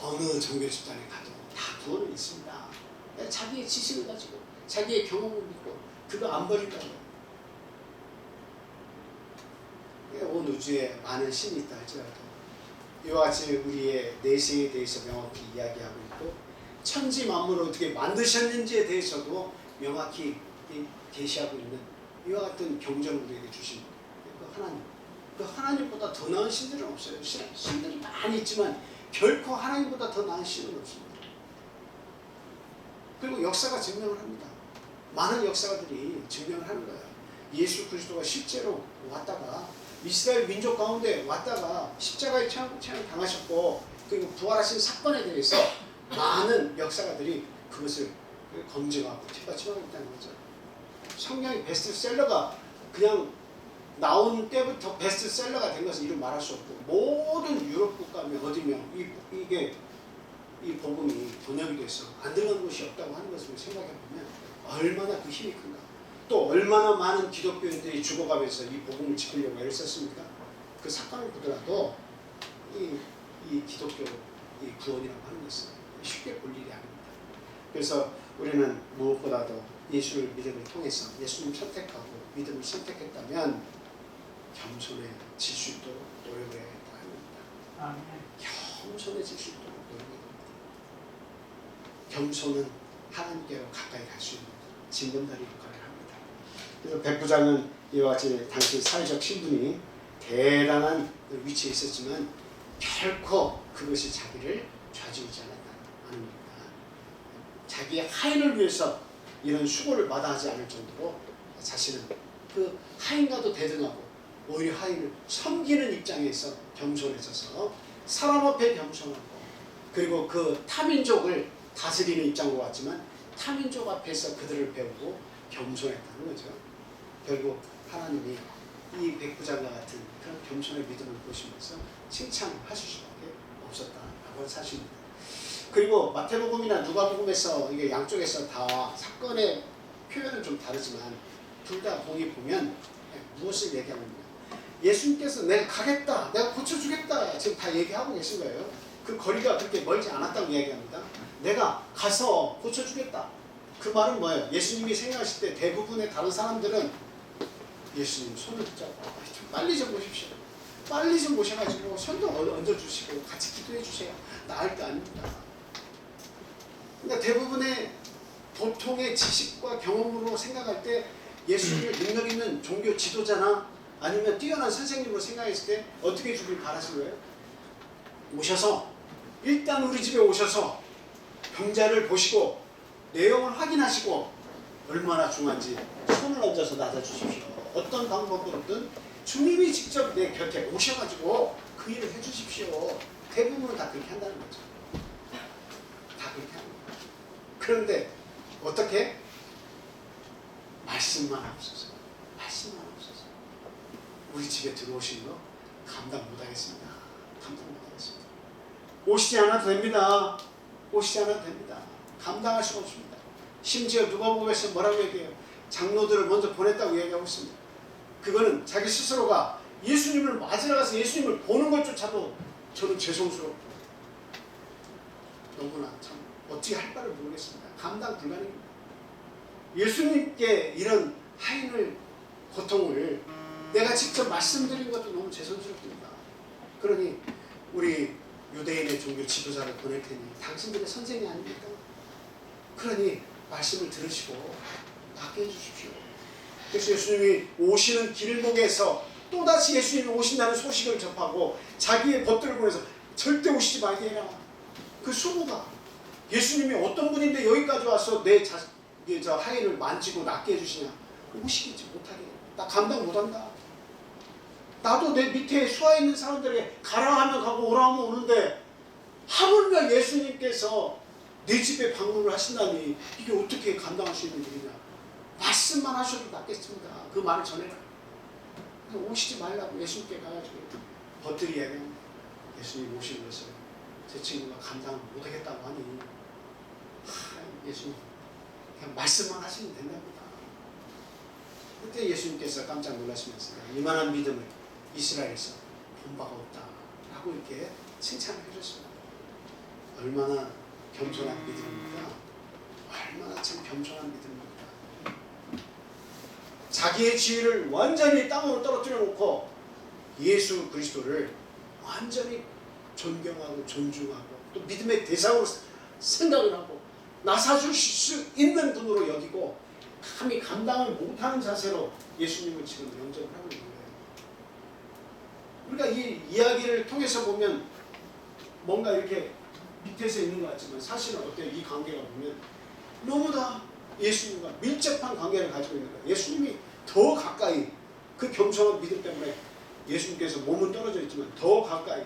어느 정결 집단에 가도 다 구원은 있습니다. 자기의 지식을 가지고 자기의 경험을 믿고 그거 안 버린다고요. 온 우주에 많은 신이 있다 할지라도 이와 같이 우리의 내세에 대해서 명확히 이야기하고 있고, 천지 만물을 어떻게 만드셨는지에 대해서도 명확히 계시하고 있는 이와 같은 경전을 우리에게 주신 그 하나님, 그 하나님보다 더 나은 신들은 없어요. 신들이 많이 있지만 결코 하나님보다 더 나은 신은 없습니다. 그리고 역사가 증명을 합니다. 많은 역사들이 증명을 하는 거예요. 예수 그리스도가 실제로 왔다가 이스라엘 민족 가운데 왔다가 십자가에 체험 당하셨고, 그리고 부활하신 사건에 대해서 많은 역사가들이 그것을 검증하고 뒷받침하고 있다는 거죠. 성경이 베스트셀러가 그냥 나온 때부터 베스트셀러가 된 것은 이루 말할 수 없고 모든 유럽 국가며 어디며 이 복음이 번역이 돼서 안 들어간 곳이 없다고 하는 것을 생각해 보면 얼마나 그 힘이 큰가. 또 얼마나 많은 기독교인들이 죽어가면서 이 복음을 지키려고 애를 썼습니까? 그 사건을 보더라도 이 기독교 이 구원이라고 하는 것은 쉽게 볼 일이 아닙니다. 그래서 우리는 무엇보다도 예수를 믿음을 통해서 예수님 선택하고 믿음을 선택했다면 겸손해질 수 있도록 노력해야 합니다. 겸손해질 수 있도록 노력해야 합니다. 겸손은 하나님께로 가까이 갈 수 있는 징검다리 역할을 합니다. 그래서 백부장은 이와 같이 당시 사회적 신분이 대단한 위치에 있었지만 결코 그것이 자기를 좌지우지 않았다는 겁니다. 자기의 하인을 위해서 이런 수고를 마다하지 않을 정도로 자신은 그 하인과도 대등하고 오히려 하인을 섬기는 입장에서 겸손해져서 사람 앞에 겸손하고 그리고 그 타민족을 다스리는 입장으로 왔지만 타민족 앞에서 그들을 배우고 겸손했다는 거죠. 결국 하나님이 이 백부장과 같은 그런 겸손의 믿음을 보시면서 칭찬하실 수밖에 없었다라고 하는 사실입니다. 그리고 마태복음이나 누가복음에서 이게 양쪽에서 다 사건의 표현은 좀 다르지만 둘 다 거기 보면 무엇을 얘기하느냐. 예수님께서 내가 가겠다, 내가 고쳐주겠다 지금 다 얘기하고 계신 거예요. 그 거리가 그렇게 멀지 않았다고 이야기합니다. 내가 가서 고쳐주겠다. 그 말은 뭐예요? 예수님이 생각하실 때 대부분의 다른 사람들은 예수님 손을 붙잡고 좀 빨리 좀 오십시오. 빨리 좀 오셔가지고 손도 얹어주시고 같이 기도해 주세요. 나을 게 아닙니다. 그러니까 대부분의 보통의 지식과 경험으로 생각할 때 예수님을 능력 있는 종교 지도자나 아니면 뛰어난 선생님으로 생각했을 때 어떻게 주길 바라신 거예요? 오셔서 일단 우리 집에 오셔서 병자를 보시고 내용을 확인하시고 얼마나 중요한지 손을 얹어서 놔주십시오. 어떤 방법으로든 주님이 직접 내 곁에 오셔가지고 그 일을 해주십시오. 대부분은 다 그렇게 한다는 거죠. 다 그렇게 하는 거예요. 그런데 어떻게? 말씀만 없어서 말씀만 없어서 우리 집에 들어오신 거 감당 못하겠습니다. 감당 못하겠습니다. 오시지 않아도 됩니다. 오시지 않아도 됩니다. 감당할 수가 없습니다. 심지어 누가복음에서 뭐라고 얘기해요? 장로들을 먼저 보냈다고 얘기하고 있습니다. 그거는 자기 스스로가 예수님을 맞으러 가서 예수님을 보는 것조차도 저는 죄송스럽고 너무나 참 어찌 할 바를 모르겠습니다. 감당 불가능입니다. 예수님께 이런 하인을 고통을 내가 직접 말씀드린 것도 너무 죄송스럽습니다. 그러니 우리 유대인의 종교 지도자를 보낼 테니 당신들의 선생이 아닙니까? 그러니 말씀을 들으시고 받게 해주십시오. 그래서 예수님이 오시는 길목에서 또다시 예수님이 오신다는 소식을 접하고 자기의 벗들을 보내서 절대 오시지 말게 해라. 그 수고가 예수님이 어떤 분인데 여기까지 와서 내 하인을 만지고 낫게 해주시냐. 오시지 못하게. 나 감당 못한다. 나도 내 밑에 수하에 있는 사람들에게 가라 하면 가고 오라 하면 오는데 하물며 예수님께서 내 집에 방문을 하신다니 이게 어떻게 감당할 수 있는 일이냐. 말씀만 하셔도 낫겠습니다. 그 말을 전해라. 오시지 말라고 예수님께 가가지고 벗들이 얘기합니다. 예수님 오시는 것을 제 친구가 감당 못하겠다고 하니 예수님 그냥 말씀만 하시면 된답니다. 그때 예수님께서 깜짝 놀라시면서 이만한 믿음을 이스라엘에서 본 바가 없다라고 이렇게 칭찬을 해줬습니다. 얼마나 겸손한 믿음입니까? 얼마나 참 겸손한 믿음입니까? 자기의 지위를 완전히 땅으로 떨어뜨려 놓고 예수 그리스도를 완전히 존경하고 존중하고 또 믿음의 대상으로 생각을 하고 나사줄 수 있는 분으로 여기고 감히 감당을 못하는 자세로 예수님을 지금 영접을 하고 있는 거예요. 우리가 이 이야기를 통해서 보면 뭔가 이렇게 밑에서 있는 것 같지만 사실은 어때요? 이 관계가 보면 너무 다 예수님과 밀접한 관계를 가지고 있는 거예요. 예수님이 더 가까이 그 겸손한 믿음 때문에 예수님께서 몸은 떨어져 있지만 더 가까이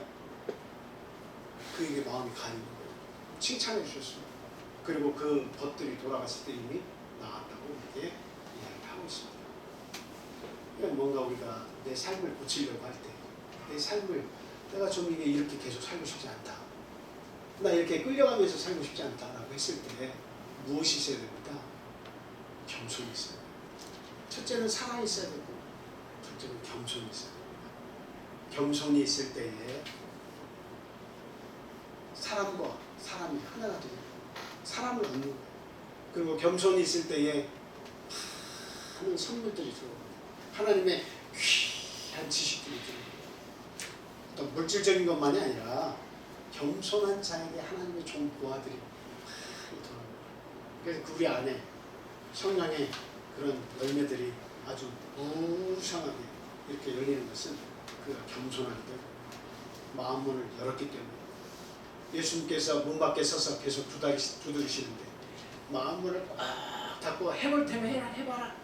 그에게 마음이 가는 거예요. 칭찬해 주셨습니다. 그리고 그 벗들이 돌아갔을 때 이미 나았다고 이렇게 이야기하고 있습니다. 그냥 뭔가 우리가 내 삶을 고치려고 할 때, 내 삶을 내가 좀 이게 이렇게 계속 살고 싶지 않다, 나 이렇게 끌려가면서 살고 싶지 않다라고 했을 때 무엇이 있어야 됩니까? 겸손이 있어야 돼요. 첫째는 사랑이 있어야 되고, 둘째는 겸손이 있어야 됩니다. 겸손이 있을 때에 사람과 사람이 하나가 되는, 사람을 얻는 거예요. 그리고 겸손이 있을 때에 많은 선물들이 들어옵니다. 하나님의 귀한 지식들이 들어옵니다. 어떤 물질적인 것만이 아니라 겸손한 자에게 하나님의 좋은 보화들이 많이 들어옵니다. 그래서 우리 안에 성령의 그런 열매들이 아주 무상하게 이렇게 열리는 것은 그가 겸손할 때 마음문을 열었기 때문에, 예수님께서 문 밖에 서서 계속 두드리시는데 마음문을 꽉 닫고 해볼 테면 해봐라.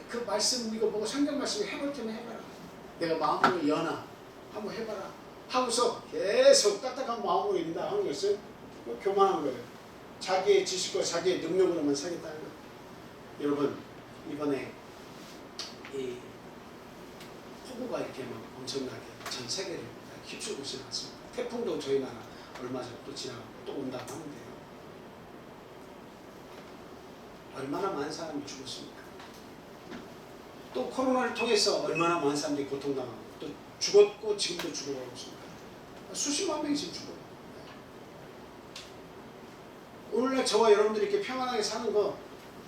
그 말씀 이거 보고 성경 말씀을 해볼 테면 해봐라. 내가 마음문을 여나 한번 해봐라 하고서 계속 딱딱한 마음으로 있다 하는 것은 교만한 거예요. 자기의 지식과 자기의 능력으로만 살겠다는 거예요. 여러분, 이번에 이 폭우가 이렇게 막 엄청나게 전 세계를 휩쓸고 지나갔습니다. 태풍도 저희 나라 얼마 전에 또 지나가고 또 온다고 하는데요. 얼마나 많은 사람이 죽었습니까? 또 코로나를 통해서 얼마나 많은 사람들이 고통당하고 또 죽었고 지금도 죽어가고 있습니다. 수십만 명이 지금 죽어요. 오늘날 저와 여러분들이 이렇게 평안하게 사는 거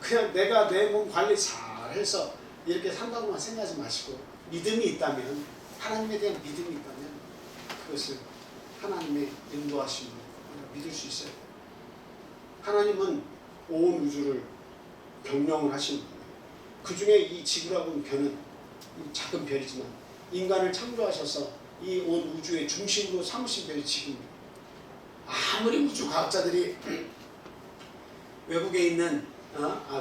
그냥 내가 내 몸 관리 잘 해서 이렇게 산다고만 생각하지 마시고, 믿음이 있다면, 하나님에 대한 믿음이 있다면 그것을 하나님의 인도하심으로 믿을 수 있어요. 하나님은 온 우주를 경영을 하시는 거예요. 그 중에 이 지구라고 하는 별은 작은 별이지만 인간을 창조하셔서 이 온 우주의 중심으로 삼으신 별이 지구입니다. 아무리 우주 과학자들이 외국에 있는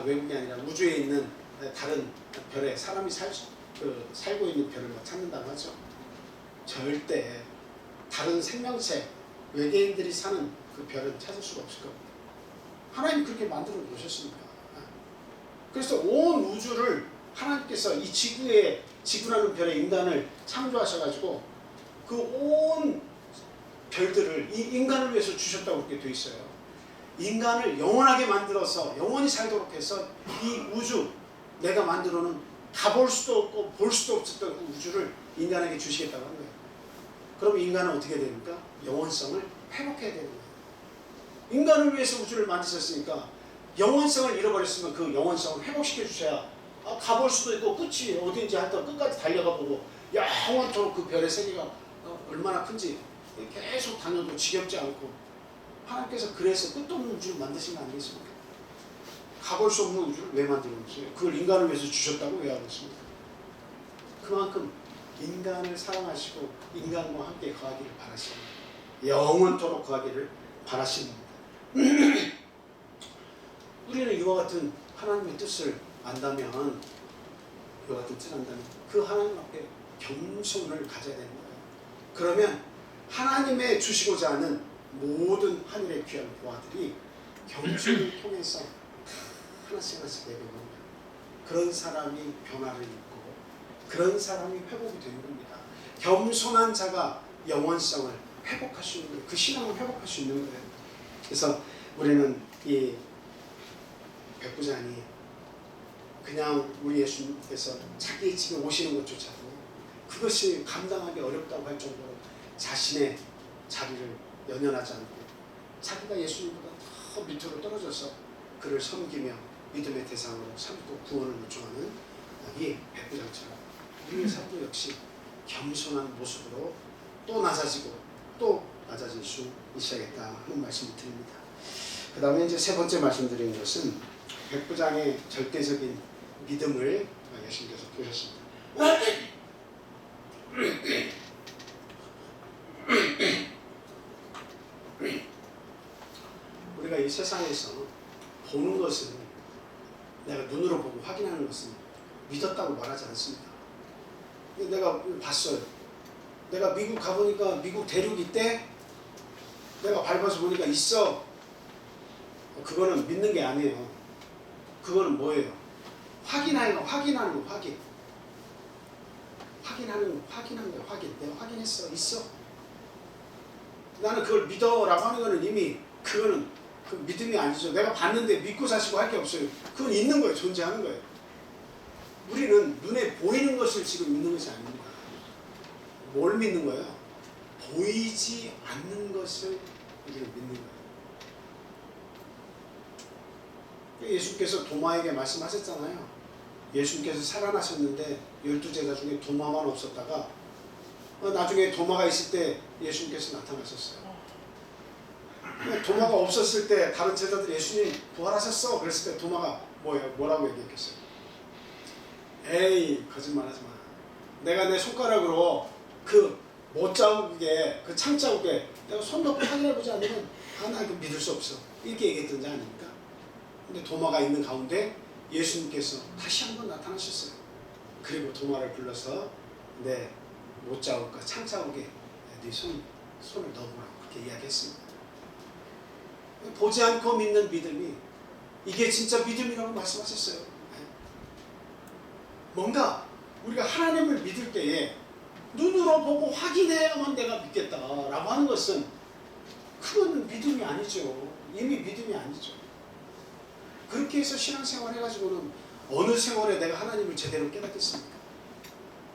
외국이 아니라 우주에 있는 다른 별에 사람이 살고 있는 별을 찾는다고 하죠. 절대 다른 생명체, 외계인들이 사는 그 별은 찾을 수가 없을 겁니다. 하나님 그렇게 만들어 놓으셨습니다. 그래서 온 우주를 하나님께서 이 지구라는 별의 인간을 창조하셔가지고 그 온 별들을 이 인간을 위해서 주셨다고 그렇게 되어 있어요. 인간을 영원하게 만들어서 영원히 살도록 해서 이 우주, 내가 만들어 놓은 가볼 수도 없고 볼 수도 없었던 그 우주를 인간에게 주시겠다고 하는 거예요. 그럼 인간은 어떻게 됩니까? 영원성을 회복해야 되는 거예요. 인간을 위해서 우주를 만드셨으니까 영원성을 잃어버렸으면 그 영원성을 회복시켜 주셔야 가볼 수도 있고 끝이 어딘지 하여튼 끝까지 달려가 보고 영원토록 그 별의 세계가 얼마나 큰지 계속 다녀도 지겹지 않고, 하나님께서 그래서 끝도 없는 우주를 만드신 거 아니겠습니까? 가볼 수 없는 우주를 왜 만들어 놓으세요? 그걸 인간을 위해서 주셨다고 왜 하고 있습니까? 그만큼 인간을 사랑하시고 인간과 함께 거하기를 바라십니다. 영원토록 거하기를 바라십니다. 우리는 이와 같은 하나님의 뜻을 안다면, 그 하나님 앞에 겸손을 가져야 되는 거예요. 그러면 하나님의 주시고자 하는 모든 하늘의 귀한 보화들이 겸손을 통해서 하나씩 내려옵니다. 그런 사람이 변화를 입고 그런 사람이 회복이 되는 겁니다. 겸손한 자가 영원성을 회복할 수 있는 거예요. 그 신앙을 회복할 수 있는 거예요. 그래서 우리는 이 백부장이 그냥 우리 예수님께서 자기 집에 오시는 것조차도 그것이 감당하기 어렵다고 할 정도로 자신의 자리를 연연하지 않고 자기가 예수님보다 더 밑으로 떨어져서 그를 섬기며 믿음의 대상으로 삼고 구원을 요청하는 이 백부장처럼 우리의 삶도 역시 겸손한 모습으로 또 낮아지고 또 낮아질 수 있어야겠다 하는 말씀을 드립니다. 그 다음에 이제 세 번째 말씀드리는 것은 백부장의 절대적인 믿음을 예수님께서 보셨습니다. 우리가 이 세상에서 보는 것은, 내가 눈으로 보고 확인하는 것은 믿었다고 말하지 않습니다. 내가 봤어요. 내가 미국 가보니까 미국 대륙 있대? 내가 밟아서 보니까 있어. 그거는 믿는 게 아니에요. 그거는 뭐예요? 확인하는 거, 확인하는 거, 확인한 거, 내가 확인했어, 있어. 나는 그걸 믿어라고 하는 거는 이미 그거는 그 믿음이 아니죠. 내가 봤는데 믿고 사시고 할 게 없어요. 그건 있는 거예요, 존재하는 거예요. 우리는 눈에 보이는 것을 지금 믿는 것이 아닙니다. 뭘 믿는 거예요? 보이지 않는 것을 우리는 믿는 거예요. 예수께서 도마에게 말씀하셨잖아요. 예수께서 살아나셨는데 12제자 중에 도마만 없었다가 나중에 도마가 있을 때 예수님께서 나타나셨어요. 도마가 없었을 때 다른 제자들이 예수님 부활하셨어 그랬을 때 도마가 뭐라고 얘기했겠어요? 에이, 거짓말하지 마. 내가 내 손가락으로 그 못자국에, 그 창자국에 내가 손 넣고 확인해보지 않으면 나 이거 믿을 수 없어, 이렇게 얘기했던 자 아닙니까? 근데 도마가 있는 가운데 예수님께서 다시 한번 나타나셨어요. 그리고 도마를 불러서 내 못자국과 창자국에 네 손을 넣어보라고 그렇게 이야기했습니다. 보지 않고 믿는 믿음이 이게 진짜 믿음이라고 말씀하셨어요. 뭔가 우리가 하나님을 믿을 때에 눈으로 보고 확인해야만 내가 믿겠다라고 하는 것은 그건 믿음이 아니죠. 이미 믿음이 아니죠. 그렇게 해서 신앙생활 해가지고는 어느 세월에 내가 하나님을 제대로 깨닫겠습니까?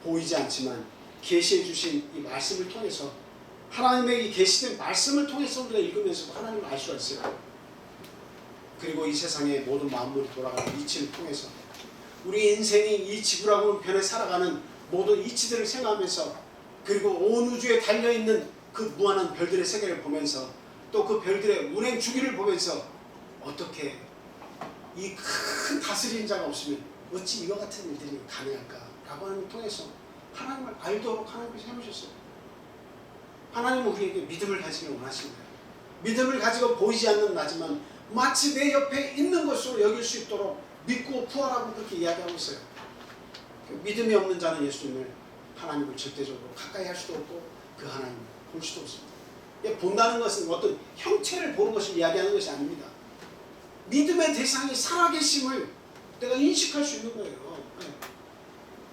보이지 않지만 계시해 주신 이 말씀을 통해서, 하나님의 이 계시된 말씀을 통해서 우리가 읽으면서 하나님을 알 수가 있어요. 그리고 이 세상의 모든 만물이 돌아가는 이치를 통해서 우리 인생이 이 지구라고 하는 편에 살아가는 모든 이치들을 생각하면서, 그리고 온 우주에 달려있는 그 무한한 별들의 세계를 보면서, 또 그 별들의 운행 주기를 보면서 어떻게 이 큰 다스리는 자가 없으면 어찌 이와 같은 일들이 가능할까라고 하는 걸 통해서 하나님을 알도록 하나님께서 해놓으셨어요. 하나님은 우리에게 믿음을 가지기를 원하시는 거예요. 믿음을 가지고 보이지 않는 나지만 마치 내 옆에 있는 것으로 여길 수 있도록 믿고 구하라고 그렇게 이야기하고 있어요. 믿음이 없는 자는 예수님을, 하나님을 절대적으로 가까이 할 수도 없고 그 하나님을 볼 수도 없습니다. 본다는 것은 어떤 형체를 보는 것을 이야기하는 것이 아닙니다. 믿음의 대상이 살아계심을 내가 인식할 수 있는 거예요.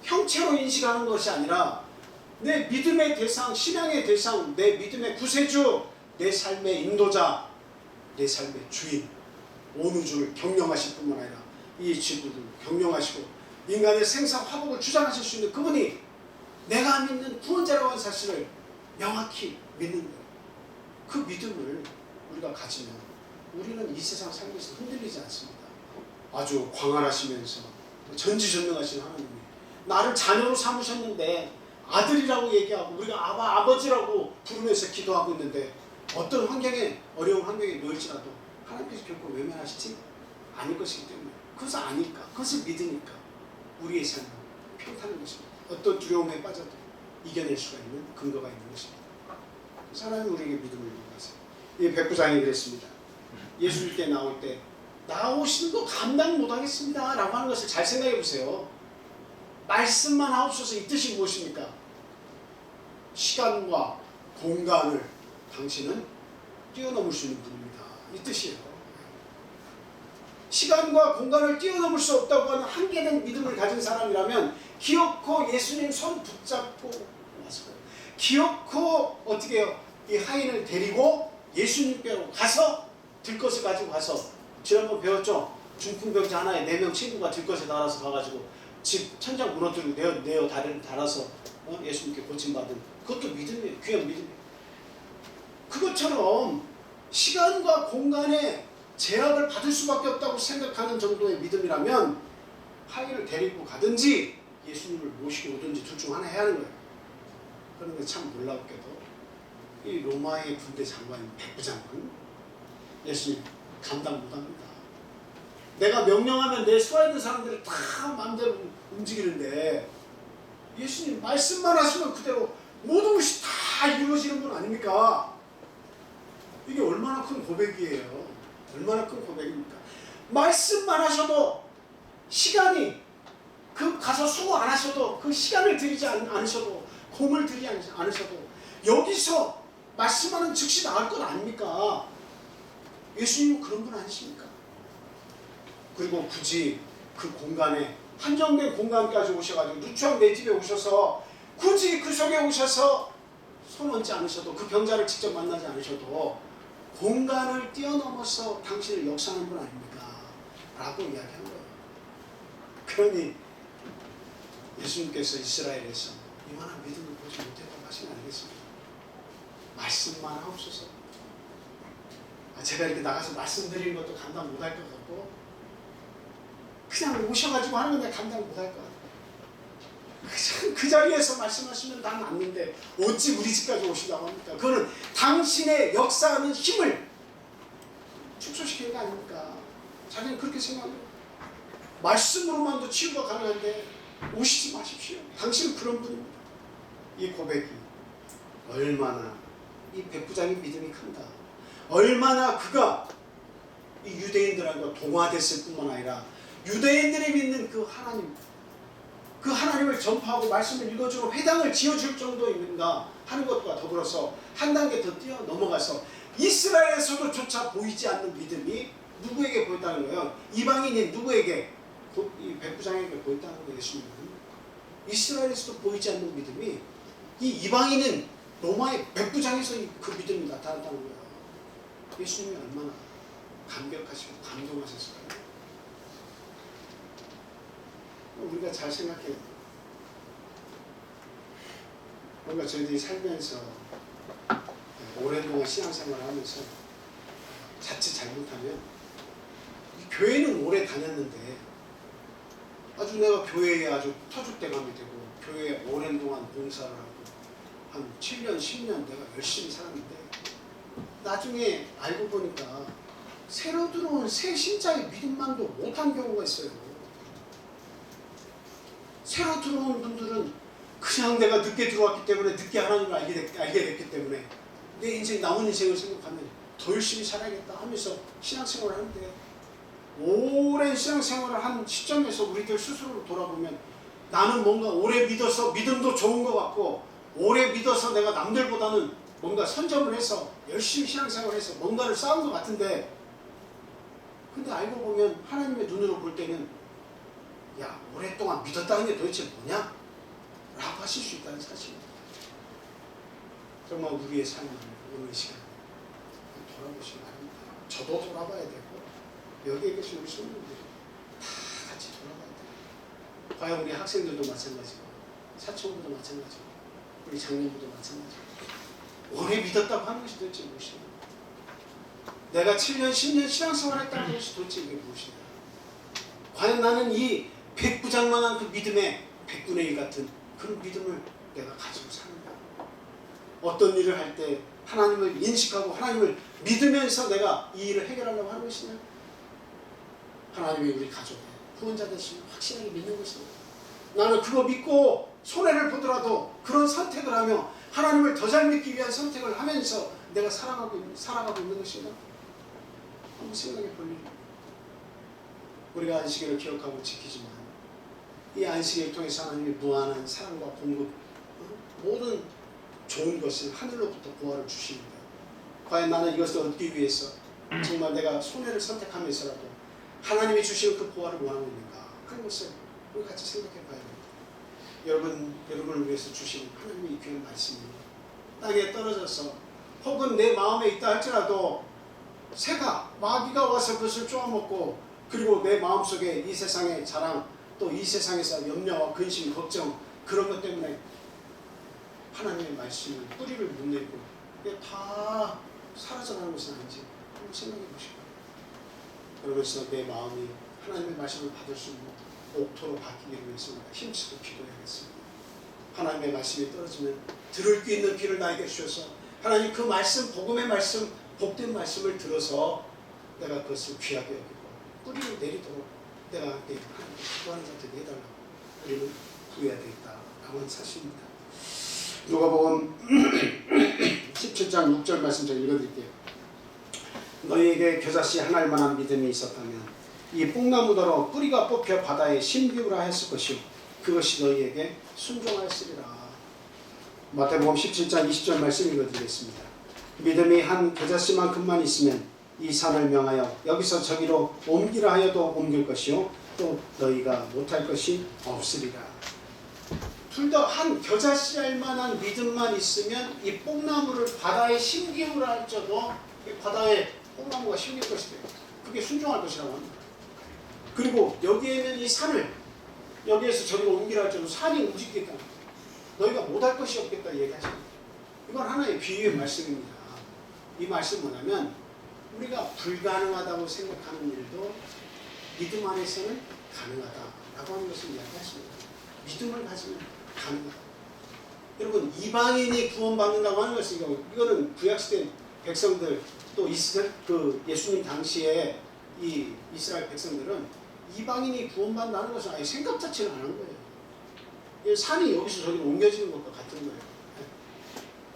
형체로 인식하는 것이 아니라 내 믿음의 대상, 신앙의 대상, 내 믿음의 구세주, 내 삶의 인도자, 내 삶의 주인, 온 우주를 경영하실 뿐만 아니라 이 지구를 경영하시고 인간의 생사 화복을 주장하실 수 있는 그분이 내가 믿는 구원자라고 하는 사실을 명확히 믿는 거예요. 그 믿음을 우리가 가지면 우리는 이 세상 살면서 흔들리지 않습니다. 아주 광활하시면서 전지전능하신 하나님이 나를 자녀로 삼으셨는데 아들이라고 얘기하고 우리가 아버지라고 부르면서 기도하고 있는데 어떤 환경에, 어려운 환경에 놓일지라도 하나님께서 결코 외면하시지 않을 것이기 때문에 그것을 아니까, 그것을 믿으니까 우리의 삶은 평탄한 것입니다. 어떤 두려움에 빠져도 이겨낼 수가 있는 근거가 있는 것입니다. 하나님은 우리에게 믿음을 요구하세요. 이 백부장이 그랬습니다. 예수님께 나올 때 나오시는 거 감당 못하겠습니다 라고 하는 것을 잘 생각해 보세요. 말씀만 하옵소서, 이 뜻이 무엇입니까? 시간과 공간을 당신은 뛰어넘을 수 있는 분입니다, 이 뜻이에요. 시간과 공간을 뛰어넘을 수 없다고 하는 한계된 믿음을 가진 사람이라면 기어코 예수님 손 붙잡고 왔어요. 기어코 어떻게 해요? 이 하인을 데리고 예수님께로 가서 들것을 가지고 가서, 지난번 배웠죠? 중풍병자 하나에 4명 친구가 들것에 달아서 가가지고 집 천장 무너뜨리고 내어 다리를 달아서 예수님께 고침받은, 그것도 믿음이에요. 귀한 믿음이에요. 그것처럼 시간과 공간의 제약을 받을 수밖에 없다고 생각하는 정도의 믿음이라면 하인을 데리고 가든지 예수님을 모시고 오든지 둘 중 하나 해야 하는 거예요. 그런데 참 놀랍게도 이 로마의 군대 장관인 백부장은 예수님 감당 못합니다. 내가 명령하면 내 수하 있는 사람들이 다 마음대로 움직이는데 예수님 말씀만 하시면 그대로 모든 것이 다 이루어지는 분 아닙니까? 이게 얼마나 큰 고백이에요. 얼마나 큰 고백입니까? 말씀만 하셔도, 시간이 그 가서 수고 안 하셔도, 그 시간을 들이지 않으셔도, 공을 들이지 않으셔도 여기서 말씀하는 즉시 나을 것 아닙니까? 예수님은 그런 분 아니십니까? 그리고 굳이 그 공간에 한정된 공간까지 오셔가지고 누추한 내 집에 오셔서 굳이 그 속에 오셔서 손 얹지 않으셔도 그 병자를 직접 만나지 않으셔도 공간을 뛰어넘어서 당신을 역사하는 분 아닙니까? 라고 이야기한 거예요. 그러니 예수님께서 이스라엘에서 이만한 믿음을 보지 못했다고 하시면 알겠습니다. 말씀만 하옵소서. 제가 이렇게 나가서 말씀드리는 것도 감당 못할 것 같고 그냥 오셔가지고 하는 건데 감당 못할 것 같아요. 그 자리에서 말씀하시면 난 맞는데 어찌 우리 집까지 오신다고 합니까? 그거는 당신의 역사하는 힘을 축소시키는 게 아닙니까? 자기는 그렇게 생각해요. 말씀으로만도 치유가 가능한데 오시지 마십시오. 당신은 그런 분입니다. 이 고백이 얼마나 이 백부장의 믿음이 큰다. 얼마나 그가 이 유대인들하고 동화됐을 뿐만 아니라 유대인들이 믿는 그 하나님, 그 하나님을 전파하고 말씀을 읽어주고 회당을 지어줄 정도인가 하는 것과 더불어서 한 단계 더 뛰어 넘어가서 이스라엘에서도 조차 보이지 않는 믿음이 누구에게 보였다는 거예요? 이방인인 누구에게? 이 백부장에게 보였다는 거예요. 예수님은 이스라엘에서도 보이지 않는 믿음이 이 이방인은 로마의 백부장에서 그 믿음이 나타났다는 거예요. 예수님이 얼마나 감격하시고 감동하셨을까요? 우리가 잘 생각해요. 뭔가 저희들이 살면서 오랜동안 신앙생활을 하면서 자칫 잘못하면 교회는 오래 다녔는데 아주 내가 교회에 아주 터줏대감이 되고 교회에 오랜 동안 봉사를 하고 한 7년, 10년 내가 열심히 살았는데 나중에 알고 보니까 새로 들어온 새 신자의 믿음만도 못한 경우가 있어요. 새로 들어온 분들은 그냥 내가 늦게 들어왔기 때문에 늦게 하나님을 알게 됐기 때문에 내 인생 남은 인생을 생각하면 더 열심히 살아야겠다 하면서 신앙생활을 하는데 오랜 신앙생활을 한 시점에서 우리들 스스로를 돌아보면 나는 뭔가 오래 믿어서 믿음도 좋은 것 같고 오래 믿어서 내가 남들보다는 뭔가 선점을 해서 열심히 신앙생활을 해서 뭔가를 쌓은 것 같은데 근데 알고 보면 하나님의 눈으로 볼 때는 야 오랫동안 믿었다는 게 도대체 뭐냐? 라고 하실 수 있다는 사실입니다. 정말 우리의 삶을 오늘 시간에 돌아보시기 바랍니다. 저도 돌아봐야 되고 여기에 계신 우리 성도들이 다 같이 돌아봐야 돼요. 과연 우리 학생들도 마찬가지고 사촌부도 마찬가지고 우리 장년부도 마찬가지고 오래 믿었다고 하는 것이 도대체 무엇이냐? 내가 7년, 10년 신앙생활 했다는 것이 도대체 이게 무엇이냐? 과연 나는 이 백부장만한 그 믿음의 100분의 1 같은 그런 믿음을 내가 가지고 사는가? 어떤 일을 할 때 하나님을 인식하고 하나님을 믿으면서 내가 이 일을 해결하려고 하는 것이냐? 하나님이 우리 가족의 후원자 되심을 확실하게 믿는 것이냐? 나는 그거 믿고 손해를 보더라도 그런 선택을 하며 하나님을 더 잘 믿기 위한 선택을 하면서 내가 살아가고 있는 것이냐? 한번 생각해 볼 일입니다. 우리가 안식일을 기억하고 지키지만 이 안식일을 통해서 하나님의 무한한 사랑과 공급 모든 좋은 것을 하늘로부터 보화를 주십니다. 과연 나는 이것을 얻기 위해서 정말 내가 손해를 선택하면서라도 하나님이 주시는 그 보화를 원하고 있는가 하는 것을 우리 같이 생각해 봐야 됩니다. 여러분을 위해서 주신 하나님의 귀한 말씀입니다. 땅에 떨어져서 혹은 내 마음에 있다 할지라도 새가 마귀가 와서 그것을 쪼아먹고 그리고 내 마음속에 이 세상의 자랑 또 이 세상에서 염려와 근심, 걱정 그런 것 때문에 하나님의 말씀을 뿌리를 못 내고 이게 다 사라져가는 것은 아닌지 한번 생각해 보시고 그러면서 내 마음이 하나님의 말씀을 받을 수 있는 옥토로 바뀌기를 위해서 힘쓰고 기도해야겠습니다. 하나님의 말씀이 떨어지면 들을 귀 있는 귀를 나에게 주셔서 하나님 그 말씀, 복음의 말씀, 복된 말씀을 들어서 내가 그것을 귀하게 여기고 뿌리를 내리도록 내가 함께 하나님께 기도하는 자들이 해달라고 우리는 구해야 되겠다라고 하는 사실입니다. 누가복음 17장 6절 말씀 좀 읽어드릴게요. 너희에게 겨자씨 한 알만한 믿음이 있었다면 이 뽕나무더러 뿌리가 뽑혀 바다에 심기우라 했을 것이요 그것이 너희에게 순종하였으리라. 마태복음 17장 20절 말씀 읽어드리겠습니다. 믿음이 한 겨자씨만큼만 있으면 이 산을 명하여 여기서 저기로 옮기라 하여도 옮길 것이요 또 너희가 못할 것이 없으리라. 둘 다 한 겨자씨알 만한 믿음만 있으면 이 뽕나무를 바다에 심기우라 할지라도 바다에 뽕나무가 심길 것이다. 그게 순종할 것이라고 합니다. 그리고 여기에는 이 산을 여기에서 저리로 옮기라 할지라도 산이 움직이겠다. 너희가 못할 것이 없겠다 얘기하십니다. 이건 하나의 비유의 말씀입니다. 이 말씀 뭐냐면 우리가 불가능하다고 생각하는 일도 믿음 안에서는 가능하다라고 하는 것을 이야기하십니다. 믿음을 가지면 가능하다. 여러분 이방인이 구원받는다고 하는 것은 이거는 구약시대 백성들 또 예수님 당시에 이 이스라엘 백성들은 이방인이 구원받는다는 것은 아예 생각 자체를 안 한 거예요. 산이 여기서 저기로 옮겨지는 것과 같은 거예요.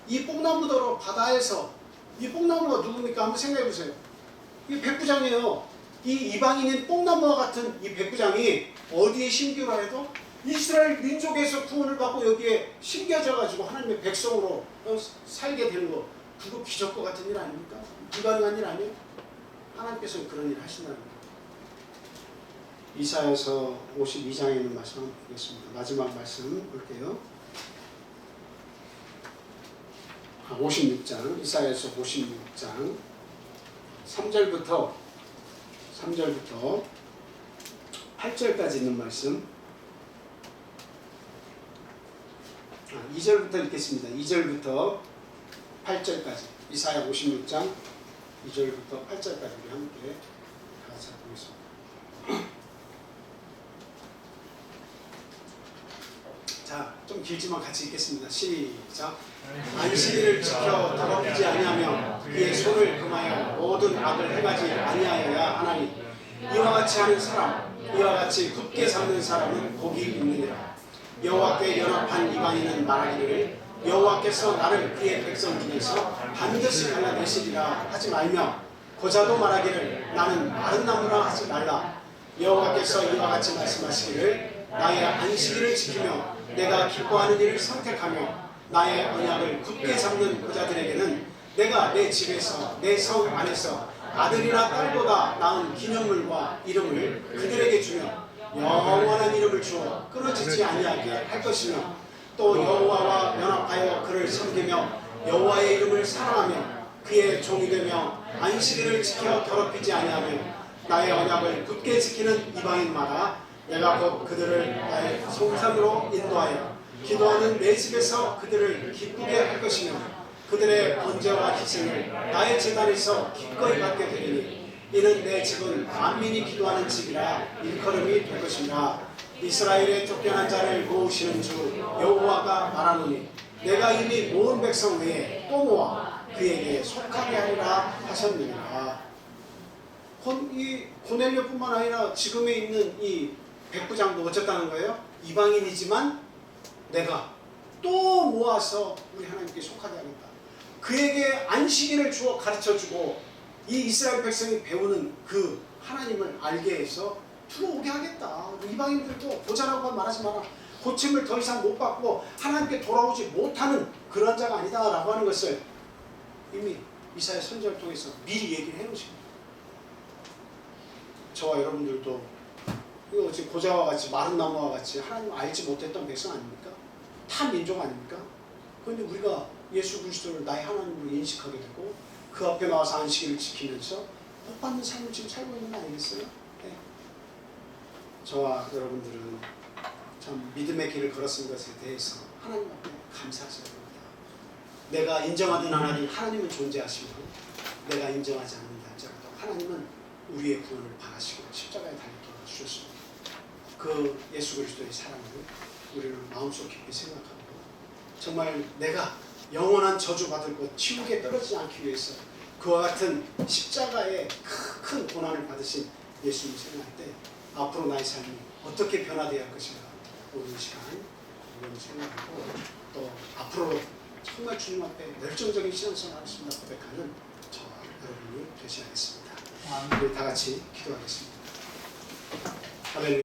이 뽕나무더러 바다에서 이 뽕나무가 누굽니까? 한번 생각해 보세요. 이게 백부장이에요. 이 이방인인 뽕나무와 같은 이 백부장이 어디에 심기라 해도 이스라엘 민족에서 구원을 받고 여기에 심겨져 가지고 하나님의 백성으로 살게 되는 거, 그거 기적과 같은 일 아닙니까? 불가능한 일 아니에요? 하나님께서는 그런 일을 하신다는 거예요. 이사야서 52장에 있는 말씀 한번 보겠습니다. 마지막 말씀 볼게요. 56장, 이사야서 56장 3절부터 8절까지 있는 말씀. 2절부터 읽겠습니다. 2절부터 8절까지. 이사야 56장 2절부터 8절까지 우리 함께 같이 보겠습니다. 자, 좀 길지만 같이 읽겠습니다. 시작. 안식일을 지켜 더럽히지 아니하며 그의 손을 금하여 모든 악을 행하지 아니하여야 하나니 이와 같이 하는 사람, 이와 같이 굳게 삼는 사람은 복이 있느니라. 여호와께 연합한 이방인은 말하기를 여호와께서 나를 그의 백성 중에서 반드시 갈라내시리라 하지 말며 고자도 말하기를 나는 마른 나무라 하지 말라. 여호와께서 이와 같이 말씀하시기를 나의 안식일을 지키며 내가 기뻐하는 일을 선택하며 나의 언약을 굳게 잡는 고자들에게는 내가 내 집에서 내 성 안에서 아들이나 딸보다 나은 기념물과 이름을 그들에게 주며 영원한 이름을 주어 끊어지지 아니하게 할 것이며 또 여호와와 연합하여 그를 섬기며 여호와의 이름을 사랑하며 그의 종이 되며 안식일을 지켜 더럽히지 아니하며 나의 언약을 굳게 지키는 이방인마다 내가 곧 그들을 나의 성산으로 인도하여 기도하는 내 집에서 그들을 기쁘게 할 것이며 그들의 번제와 희생을 나의 제단에서 기꺼이 받게 되리니 이는 내 집은 만민이 기도하는 집이라 일컬음이 될 것입니다. 이스라엘의 쫓겨난 자를 모으시는 주 여호와가 말하노니 내가 이미 모은 백성 외에 또 모아 그에게 속하게 하리라 하셨느니라. 이 고넬료뿐만 아니라 지금에 있는 이 백부장도 어쨌다는 거예요? 이방인이지만 내가 또 모아서 우리 하나님께 속하게 하겠다. 그에게 안식일을 주어 가르쳐주고 이 이스라엘 백성이 배우는 그 하나님을 알게 해서 들어오게 하겠다. 이방인들도 보자라고 말하지 마라. 고침을 더 이상 못 받고 하나님께 돌아오지 못하는 그런 자가 아니다라고 하는 것을 이미 이사야 선지자를 통해서 미리 얘기를 해놓으십니다. 저와 여러분들도 이거 지금 고자와 같이 마른 나무와 같이 하나님을 알지 못했던 백성 아닙니까? 타 민족 아닙니까? 그런데 우리가 예수 그리스도를 나의 하나님으로 인식하게 되고 그 앞에 나와서 안식일을 지키면서 복받는 삶을 지금 살고 있는 거 아니겠어요? 네. 저와 여러분들은 참 믿음의 길을 걸었은 것에 대해서 하나님 앞에 감사하셔야 됩니다. 내가 인정하는 하나님은 존재하시고 내가 인정하지 않는다 할지라도 하나님은 우리의 구원을 바라시고 십자가에 달려 도와주셨습니다. 그 예수 그리스도의 사랑을 우리는 마음속 깊이 생각하고 정말 내가 영원한 저주받을 것 지옥에 떨어지지 않기 위해서 그와 같은 십자가의 큰 고난을 받으신 예수님 생각할 때 앞으로 나의 삶이 어떻게 변화되어야 할 것인가 오늘 시간 이런 생각하고 또 앞으로 정말 주님 앞에 열정적인 신앙생활을 하겠습니다 고백하는 저와 여러분이 되셔야겠습니다. 우리 다 같이 기도하겠습니다. 할렐루야.